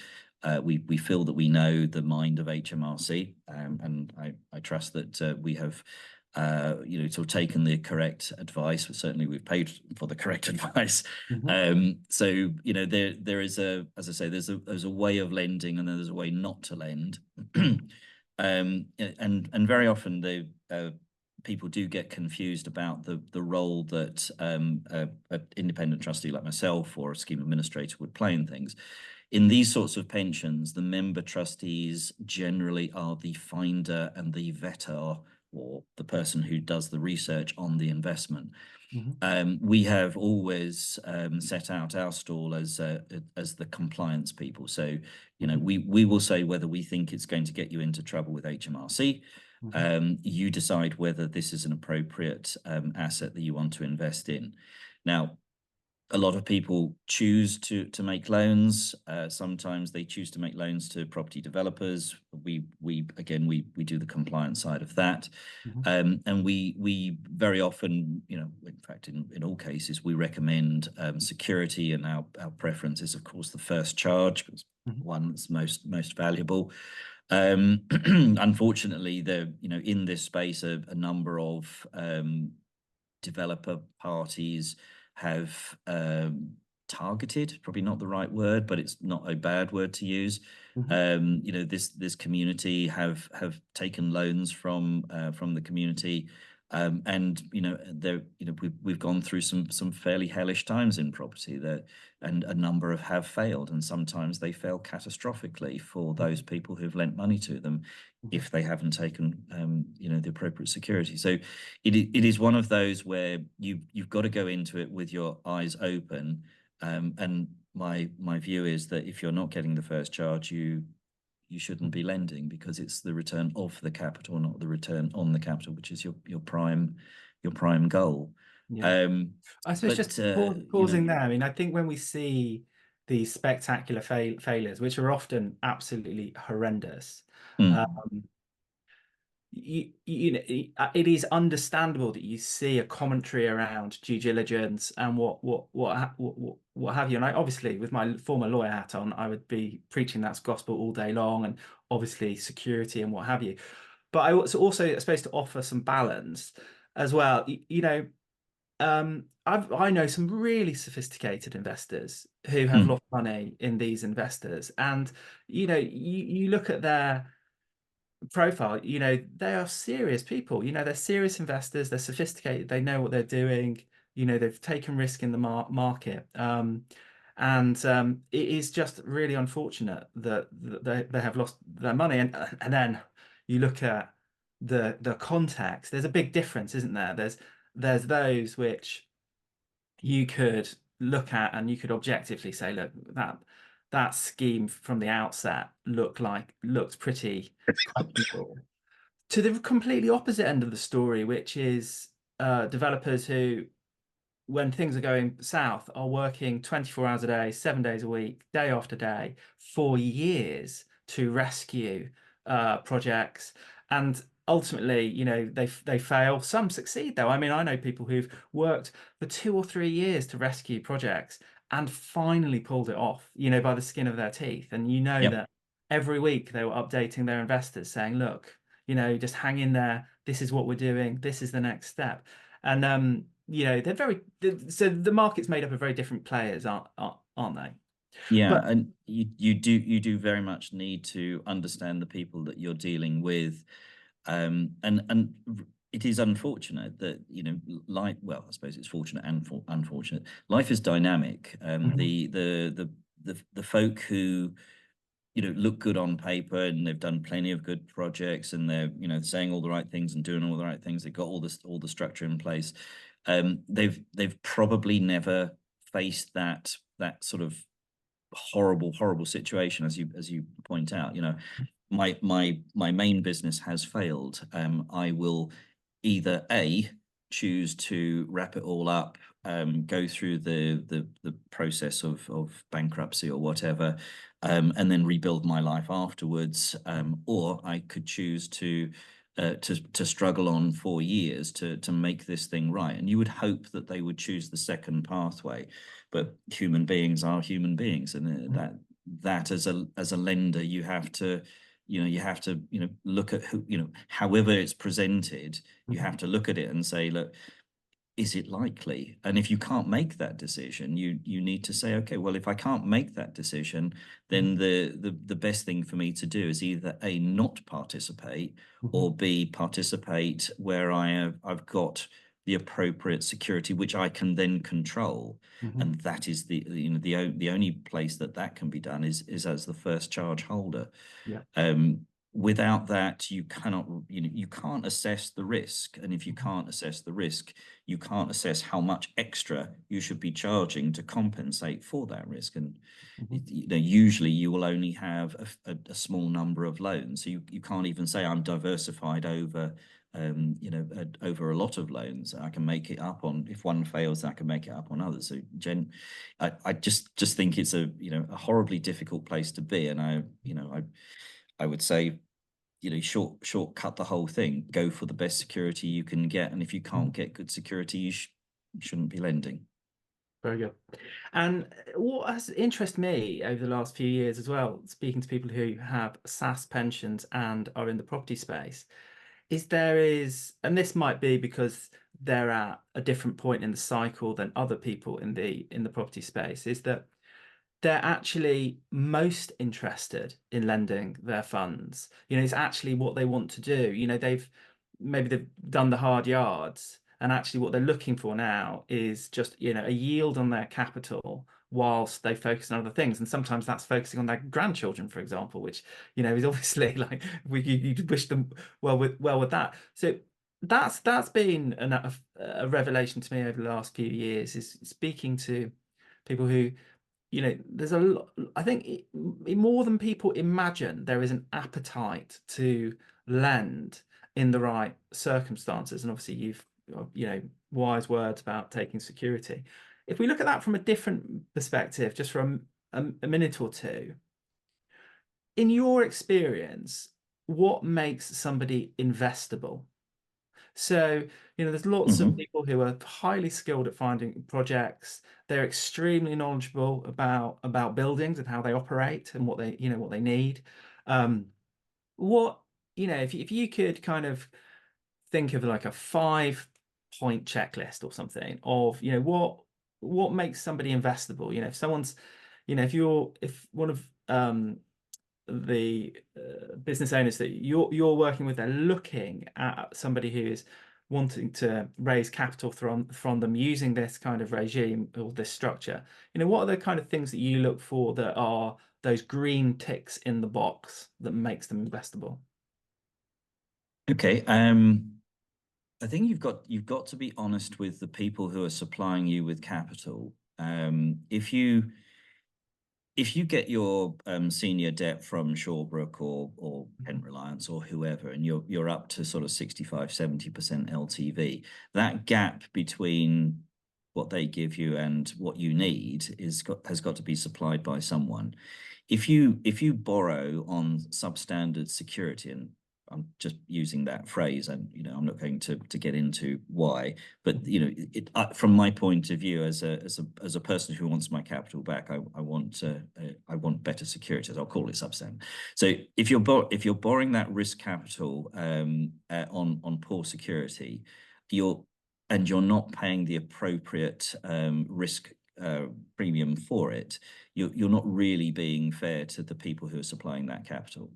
Speaker 2: feel that we know the mind of HMRC, and I trust that we have you know, sort of taken the correct advice. Certainly, we've paid for the correct advice. So you know, there is a, as I say, there's a way of lending, and then there's a way not to lend. And very often people do get confused about the role that an independent trustee like myself or a scheme administrator would play in things. In these sorts of pensions, the member trustees generally are the finder and the vetter, or the person who does the research on the investment. We have always set out our stall as the compliance people. So, you know, we will say whether we think it's going to get you into trouble with HMRC. You decide whether this is an appropriate asset that you want to invest in. Now, a lot of people choose to make loans. Sometimes they choose to make loans to property developers. We do the compliance side of that. And we very often, you know, in fact, in all cases, we recommend security, and our preference is, of course, the first charge, because one that's most valuable. Unfortunately, you know, in this space, a number of developer parties have targeted, probably not the right word, but it's not a bad word to use. You know, this community have taken loans from the community, and you know, we've gone through some fairly hellish times in property there, and a number have failed, and sometimes they fail catastrophically for those people who've lent money to them if they haven't taken you know, the appropriate security. So it is one of those where you've got to go into it with your eyes open, and my view is that if you're not getting the first charge, you shouldn't be lending, because it's the return of the capital, not the return on the capital, which is your prime goal.
Speaker 1: I suppose
Speaker 2: but
Speaker 1: just
Speaker 2: you
Speaker 1: pausing
Speaker 2: know,
Speaker 1: there. I mean, I think when we see these spectacular failures, which are often absolutely horrendous, you know, it is understandable that you see a commentary around due diligence and what have you. And I obviously, with my former lawyer hat on, I would be preaching that's gospel all day long, and obviously security and what have you. But I was also supposed to offer some balance as well. You know, I know some really sophisticated investors who have lost money in these investors, and you know, you look at their profile, you know, they are serious people. You know, they're serious investors. They're sophisticated. They know what they're doing. You know, they've taken risk in the market. It is just really unfortunate that they have lost their money. And then you look at the context. There's a big difference, isn't there? There's those which you could look at and you could objectively say, look, that scheme from the outset looked pretty questionable. To the completely opposite end of the story, which is developers who, when things are going south, are working 24 hours a day, 7 days a week, day after day, for years to rescue projects. And ultimately, you know, they fail. Some succeed, though. I mean, I know people who've worked for 2 or 3 years to rescue projects, and finally pulled it off, by the skin of their teeth. And
Speaker 2: Yep.
Speaker 1: that every week they were updating their investors saying, look, just hang in there. This is what we're doing. This is the next step. And, so the market's made up of very different players, aren't they?
Speaker 2: Yeah,
Speaker 1: But
Speaker 2: and you do very much need to understand the people that you're dealing with, and it is unfortunate that life. Well, I suppose it's fortunate and unfortunate. Life is dynamic. The folk who look good on paper and they've done plenty of good projects and they're saying all the right things and doing all the right things. They've got all the structure in place. They've probably never faced that sort of horrible situation, as you point out. My main business has failed. I will either choose to wrap it all up, go through the process of bankruptcy or whatever, and then rebuild my life afterwards, or I could choose to struggle on for years to make this thing right. And you would hope that they would choose the second pathway, but human beings are human beings, and that as a lender you have to look at who, however it's presented, you have to look at it and say, look, is it likely? And if you can't make that decision, you need to say, okay, well, if I can't make that decision, then the best thing for me to do is either A, not participate, or B, participate where I've got the appropriate security, which I can then control. And that is the only place that can be done is as the first charge holder.
Speaker 1: Yeah.
Speaker 2: Without that, you can't assess the risk. And if you can't assess the risk, you can't assess how much extra you should be charging to compensate for that risk. And usually you will only have a small number of loans. So you can't even say I'm diversified over over a lot of loans. I can make it up on, if one fails, I can make it up on others. So I just think it's a horribly difficult place to be. And I would say, shortcut the whole thing. Go for the best security you can get, and if you can't get good security, you shouldn't be lending.
Speaker 1: Very good. And what has interested me over the last few years as well, speaking to people who have SSAS pensions and are in the property space, is and this might be because they're at a different point in the cycle than other people in the property space, is that they're actually most interested in lending their funds. It's actually what they want to do. They've done the hard yards, and actually what they're looking for now is just, a yield on their capital whilst they focus on other things. And sometimes that's focusing on their grandchildren, for example, which, is obviously like you wish them well with that. So that's been a revelation to me over the last few years, is speaking to people who, there's a lot. I think more than people imagine, there is an appetite to lend in the right circumstances. And obviously you've wise words about taking security. If we look at that from a different perspective, just for a minute or two, in your experience, what makes somebody investable? So, there's lots of people who are highly skilled at finding projects. They're extremely knowledgeable about buildings and how they operate and what they need. If you could kind of think of like a 5-point checklist or something of, what makes somebody investable? If someone's, if one of the business owners that you're working with, they're looking at somebody who is wanting to raise capital from them using this kind of regime or this structure, what are the kind of things that you look for that are those green ticks in the box that makes them investable?
Speaker 2: Okay. I think you've got to be honest with the people who are supplying you with capital. If you get your senior debt from Shawbrook or Kent Reliance or whoever, and you're up to sort of 65-70% LTV, that gap between what they give you and what you need has got to be supplied by someone. If you borrow on substandard security, and I'm just using that phrase, and I'm not going to get into why, but from my point of view, as a person who wants my capital back, I want better securities. I'll call it substandard. So if you're borrowing that risk capital on poor security, you're not paying the appropriate risk premium for it, you're not really being fair to the people who are supplying that capital.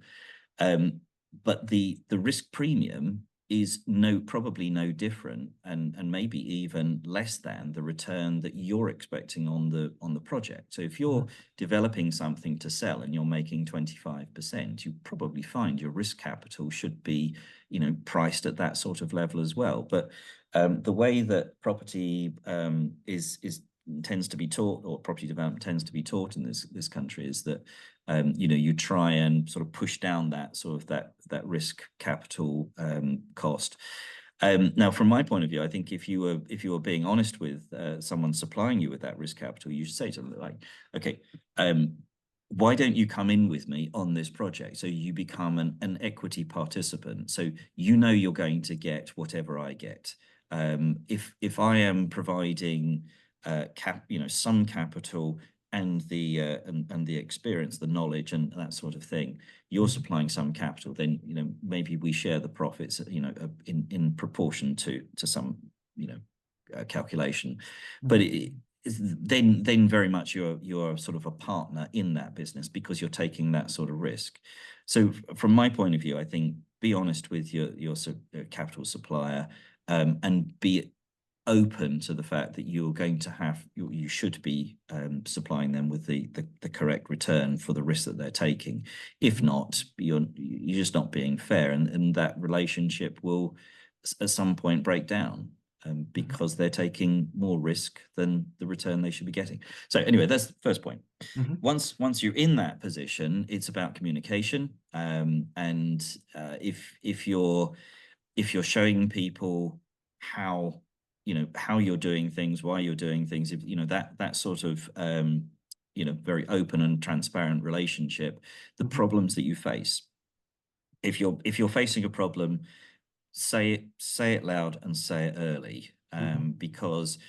Speaker 2: But the risk premium is probably no different, and maybe even less than the return that you're expecting on the project. So if you're developing something to sell and you're making 25%, you probably find your risk capital should be priced at that sort of level as well. But the way that property tends to be taught, or property development tends to be taught in this country, is that you try and sort of push down that that risk capital cost. Now, from my point of view, I think if you were being honest with someone supplying you with that risk capital, you should say to them, like, okay, why don't you come in with me on this project? So you become an equity participant. So you're going to get whatever I get. If I am providing some capital and the experience, the knowledge, and that sort of thing, you're supplying some capital, then maybe we share the profits in proportion to some calculation. But then very much you're sort of a partner in that business, because you're taking that sort of risk. So from my point of view, I think be honest with your capital supplier, and be open to the fact that you should be supplying them with the correct return for the risk that they're taking. If not, you're just not being fair, and that relationship will at some point break down, because they're taking more risk than the return they should be getting. So anyway, that's the first point. Once you're in that position, it's about communication, and if you're showing people how you're doing things, why you're doing things, that sort of very open and transparent relationship, the problems that you face, if you're facing a problem, say it loud and say it early, because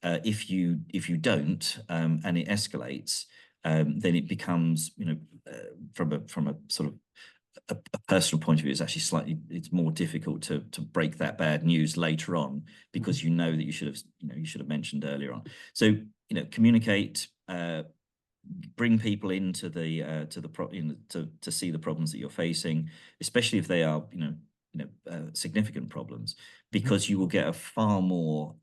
Speaker 2: if you don't, and it escalates, then it becomes from a sort of a personal point of view, it's more difficult to break that bad news later on, because that you should have mentioned earlier on. So communicate, bring people into to see the problems that you're facing, especially if they are significant problems, because you will get a far more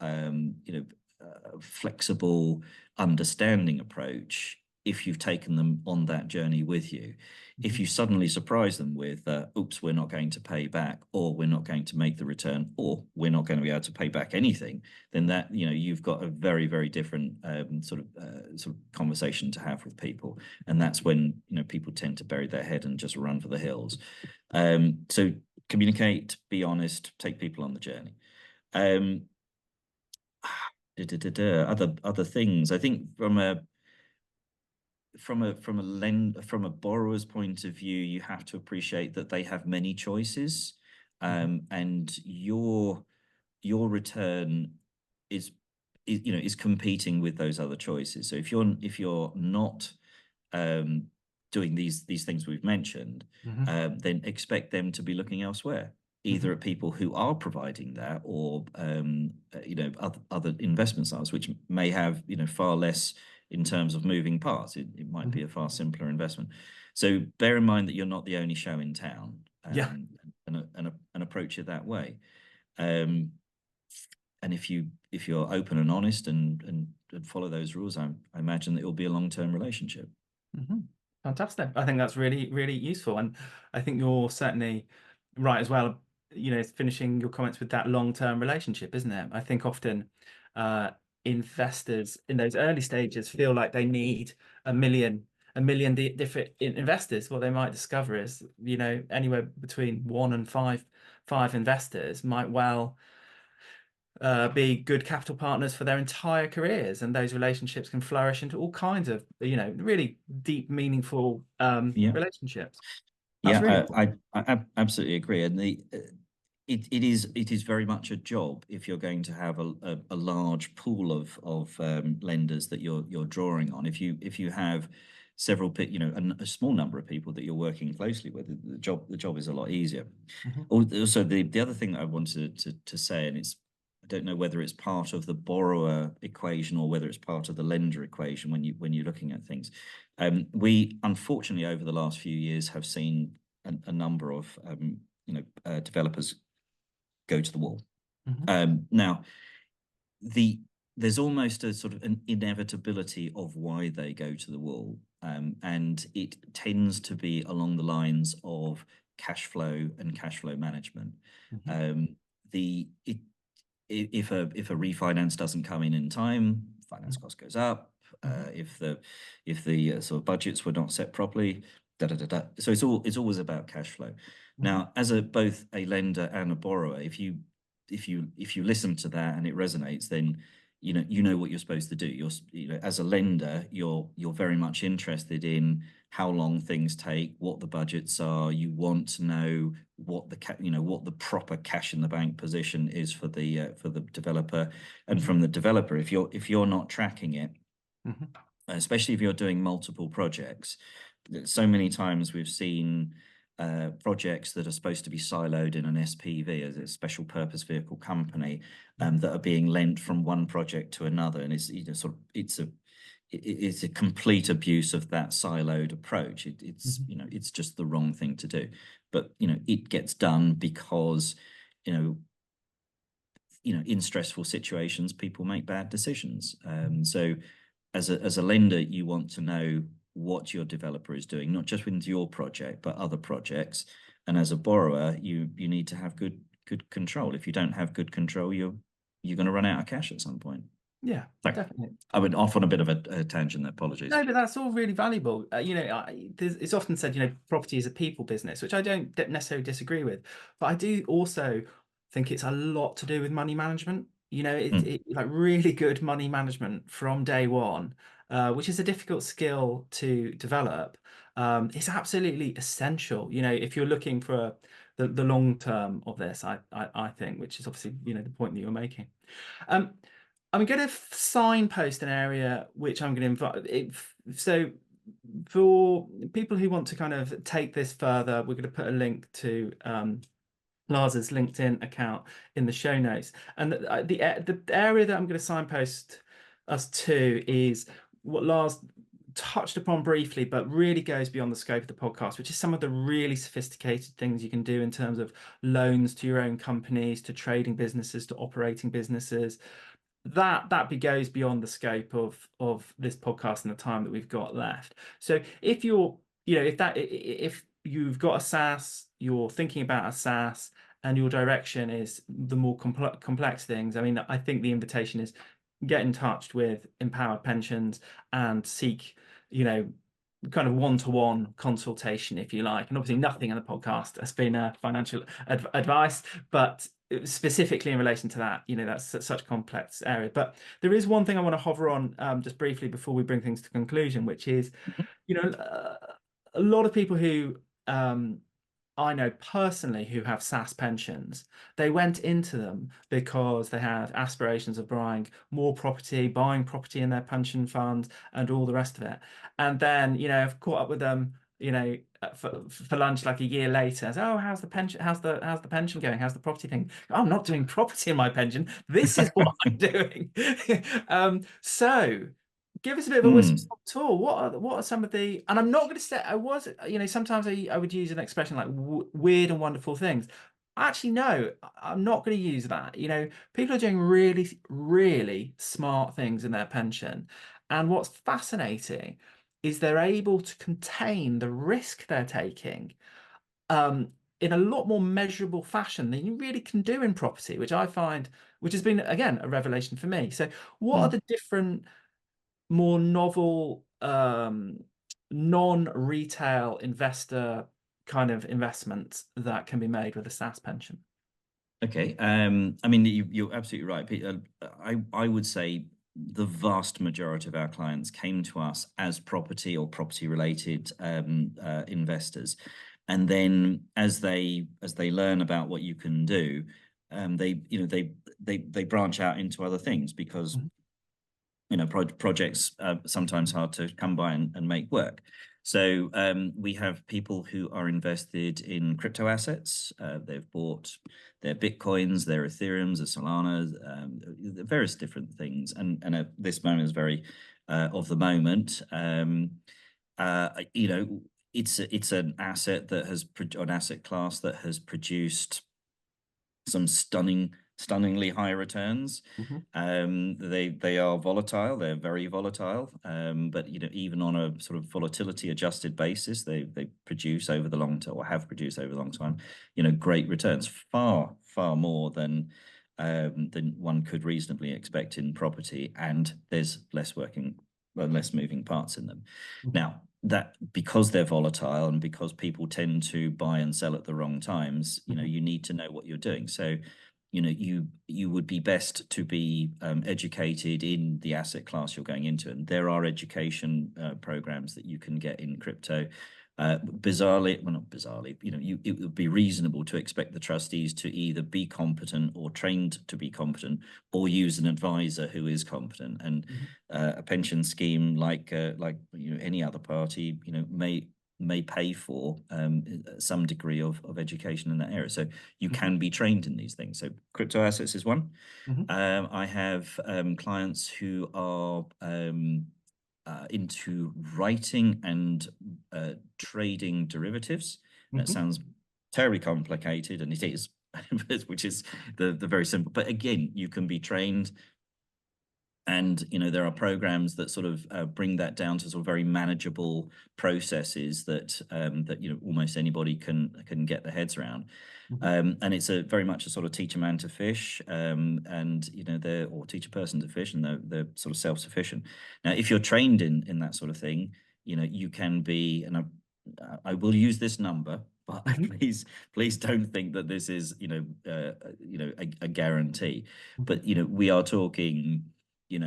Speaker 2: flexible, understanding approach if you've taken them on that journey with you. If you suddenly surprise them with, oops, we're not going to pay back, or we're not going to make the return, or we're not going to be able to pay back anything, then that you've got a very, very different sort of conversation to have with people, and that's when people tend to bury their head and just run for the hills. So communicate, be honest, take people on the journey. Other things, I think from a borrower's point of view, you have to appreciate that they have many choices, and your return is competing with those other choices. So if you're not doing these things we've mentioned, then expect them to be looking elsewhere, either at people who are providing that, or other investment styles which may have far less in terms of moving parts. It might be a far simpler investment. So bear in mind that you're not the only show in town, and approach it that way. And if you're open and honest and follow those rules, I imagine that it will be a long-term relationship.
Speaker 1: Fantastic. I think that's really, really useful, and I think you're certainly right as well. Finishing your comments with that long-term relationship, isn't it? I think often investors in those early stages feel like they need a million different investors. What they might discover is anywhere between 1 and 5 investors might well be good capital partners for their entire careers, and those relationships can flourish into all kinds of really deep, meaningful relationships. That's really
Speaker 2: Yeah,
Speaker 1: important.
Speaker 2: I absolutely agree. And it is very much a job if you're going to have a large pool of lenders that you're drawing on. If you have several a small number of people that you're working closely with, the job is a lot easier. Also, the other thing that I wanted to say, and I don't know whether it's part of the borrower equation or whether it's part of the lender equation when you're looking at things. We unfortunately over the last few years have seen a number of developers go to the wall. Now, there's almost a sort of an inevitability of why they go to the wall, and it tends to be along the lines of cash flow and cash flow management. If a refinance doesn't come in time, finance cost goes up. If the sort of budgets were not set properly, So it's always about cash flow. Now, as both a lender and a borrower, if you listen to that and it resonates, then you know what you're supposed to do. As a lender, you're very much interested in how long things take, what the budgets are. You want to know what the proper cash in the bank position is for the developer, and from the developer, if you're not tracking it, especially if you're doing multiple projects. So many times we've seen projects that are supposed to be siloed in an SPV, as a special purpose vehicle company, that are being lent from one project to another, and it's a complete abuse of that siloed approach. It's just the wrong thing to do, but it gets done because in stressful situations people make bad decisions. So as a lender, you want to know what your developer is doing, not just with your project, but other projects. And as a borrower, you need to have good control. If you don't have good control, you're going to run out of cash at some point.
Speaker 1: Yeah,
Speaker 2: Sorry,
Speaker 1: definitely.
Speaker 2: I went off on a bit of a tangent there. Apologies.
Speaker 1: No, but that's all really valuable. It's often said, property is a people business, which I don't necessarily disagree with. But I do also think it's a lot to do with money management. Like really good money management from day one, which is a difficult skill to develop. It's absolutely essential. If you're looking for the long term of this, I think, which is obviously the point that you're making. I'm going to signpost an area which I'm going to invite. So for people who want to kind of take this further, we're going to put a link to Lars's LinkedIn account in the show notes. And the area that I'm going to signpost us to is what Lars touched upon briefly, but really goes beyond the scope of the podcast, which is some of the really sophisticated things you can do in terms of loans to your own companies, to trading businesses, to operating businesses. That goes beyond the scope of this podcast and the time that we've got left. So if you're, if you've got a SaaS, you're thinking about a SaaS, and your direction is the more complex things, I mean, I think the invitation is get in touch with Empowered Pensions and seek, kind of one-to-one consultation, if you like. And obviously nothing in the podcast has been financial advice, but specifically in relation to that, that's such a complex area. But there is one thing I want to hover on just briefly before we bring things to conclusion, which is, a lot of people who I know personally who have SaaS pensions, they went into them because they had aspirations of buying more property, buying property in their pension fund, and all the rest of it. And then, I've caught up with them, for lunch like a year later. So, how's the pension? How's the pension going? How's the property thing? I'm not doing property in my pension. This is what I'm doing. So give us a bit of a whistle stop tour. What are some of the, and I'm not going to say sometimes I would use an expression like weird and wonderful things. Actually, no, I'm not going to use that. People are doing really, really smart things in their pension. And what's fascinating is they're able to contain the risk they're taking in a lot more measurable fashion than you really can do in property, which I find, which has been, again, a revelation for me. So what are the different, more novel, non-retail investor kind of investments that can be made with a SaaS pension?
Speaker 2: Okay. I mean, you're absolutely right, Peter. I would say the vast majority of our clients came to us as property or property related investors. And then as they learn about what you can do, they branch out into other things, because projects are sometimes hard to come by and make work. So we have people who are invested in crypto assets. They've bought their Bitcoins, their Ethereums, their Solanas, various different things. And at this moment is very of the moment. It's an asset that has an asset class that has produced some stunningly high returns. They are volatile. They're very volatile. But even on a sort of volatility adjusted basis, they produce over the long term, or have produced over the long time, great returns, far more than one could reasonably expect in property. And there's less moving parts in them. Now, that because they're volatile and because people tend to buy and sell at the wrong times, you need to know what you're doing. So, you would be best to be educated in the asset class you're going into, and there are education programs that you can get in crypto. Bizarrely, well, not bizarrely, it would be reasonable to expect the trustees to either be competent or trained to be competent, or use an advisor who is competent. And a pension scheme, like any other party, may pay for some degree of education in that area. So you can be trained in these things. So crypto assets is one. I have clients who are into writing and trading derivatives. That sounds terribly complicated, and it is, which is the very simple. But again, you can be trained, and there are programs that sort of bring that down to sort of very manageable processes that almost anybody can get their heads around. And it's very much a sort of teach a man to fish, and or teach a person to fish, and they're sort of self-sufficient. Now, if you're trained in that sort of thing, you can be, and I will use this number, but please don't think that this is a guarantee. But we are talking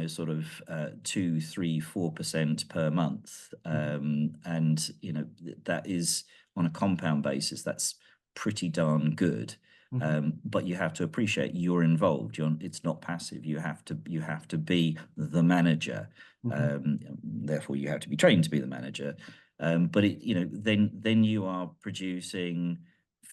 Speaker 2: sort of 2, 3, 4% per month, and that is on a compound basis. That's pretty darn good. But you have to appreciate you're involved. It's not passive. You have to be the manager. Therefore, you have to be trained to be the manager. But then you are producing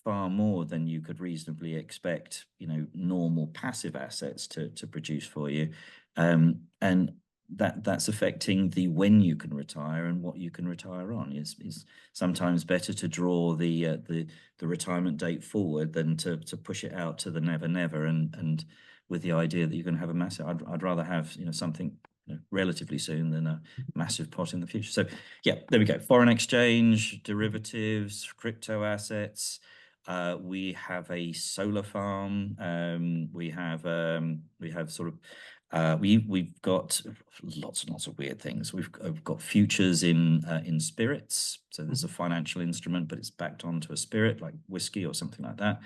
Speaker 2: far more than you could reasonably expect normal passive assets to produce for you. And that's affecting when you can retire and what you can retire on. Is sometimes better to draw the retirement date forward than to push it out to the never, and with the idea that you're going to have a massive. I'd rather have something relatively soon than a massive pot in the future. So yeah, there we go. Foreign exchange, derivatives, crypto assets. We have a solar farm. We have sort of. We've got lots and lots of weird things. We've got futures in spirits. So there's a financial instrument, but it's backed onto a spirit like whiskey or something like that.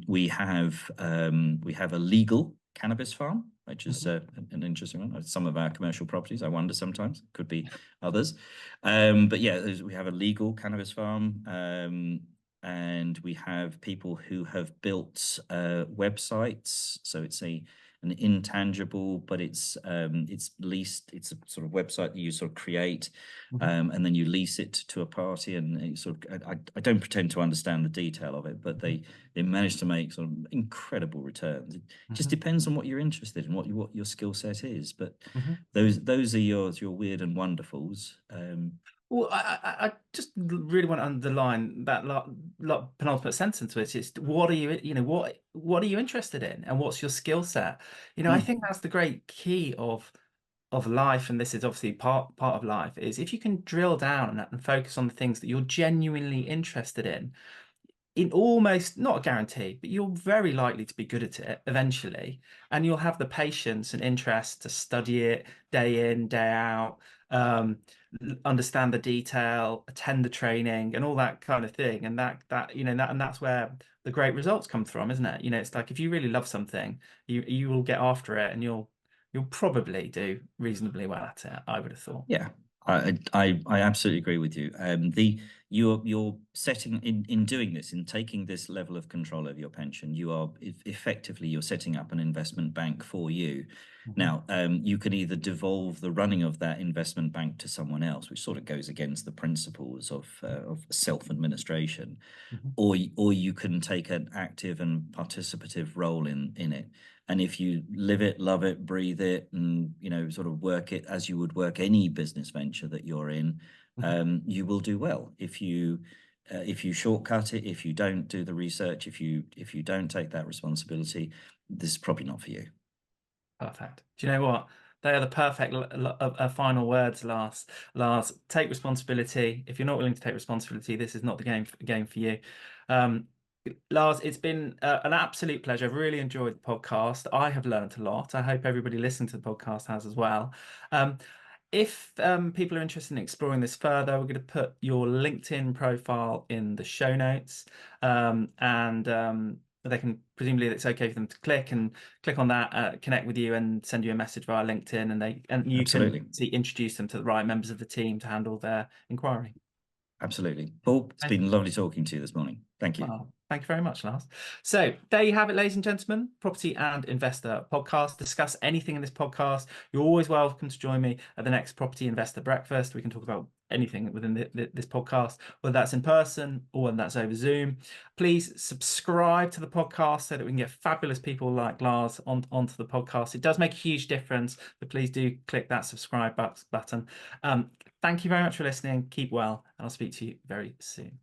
Speaker 2: We have a legal cannabis farm, which is an interesting one. Some of our commercial properties, I wonder sometimes, could be others. But yeah, we have a legal cannabis farm. And we have people who have built websites. So it's an intangible, but it's leased. It's a sort of website that you sort of create, and then you lease it to a party. And it sort of, I don't pretend to understand the detail of it, but they manage to make sort of incredible returns. It just depends on what you're interested in, what your skill set is. But those are your weird and wonderfuls.
Speaker 1: Well, I just really want to underline that penultimate sentence, which is, what are you, what are you interested in, and what's your skill set? I think that's the great key of life, and this is obviously part of life, is if you can drill down and focus on the things that you're genuinely interested in almost, not a guarantee, but you're very likely to be good at it eventually, and you'll have the patience and interest to study it day in, day out, understand the detail, attend the training, and all that kind of thing. And that's where the great results come from, isn't it? It's like, if you really love something, you will get after it, and you'll probably do reasonably well at it, I would have thought.
Speaker 2: Yeah, I absolutely agree with you. you're setting in doing this, in taking this level of control over your pension, you are effectively you're setting up an investment bank for you. Now, you can either devolve the running of that investment bank to someone else, which sort of goes against the principles of self-administration, or you can take an active and participative role in it. And if you live it, love it, breathe it, and sort of work it as you would work any business venture that you're in, you will do well. If you shortcut it, if you don't do the research, if you don't take that responsibility, this is probably not for you.
Speaker 1: Perfect. Do you know what? They are the perfect final words, Lars. Lars, take responsibility. If you're not willing to take responsibility, this is not the game for you. Lars, it's been an absolute pleasure. I've really enjoyed the podcast. I have learned a lot. I hope everybody listening to the podcast has as well. If people are interested in exploring this further, we're going to put your LinkedIn profile in the show notes, and they can, presumably it's okay for them to click on that, connect with you and send you a message via LinkedIn, and you
Speaker 2: Absolutely.
Speaker 1: can introduce them to the right members of the team to handle their inquiry.
Speaker 2: Absolutely. Paul, it's been lovely talking to you this morning. Thank you.
Speaker 1: Well, thank you very much, Lars. So there you have it, ladies and gentlemen. Property and Investor Podcast. Discuss anything in this podcast. You're always welcome to join me at the next Property Investor Breakfast. We can talk about anything within this podcast, whether that's in person or whether that's over Zoom. Please subscribe to the podcast so that we can get fabulous people like Lars onto the podcast. It does make a huge difference, but please do click that subscribe button. Thank you very much for listening. Keep well, and I'll speak to you very soon.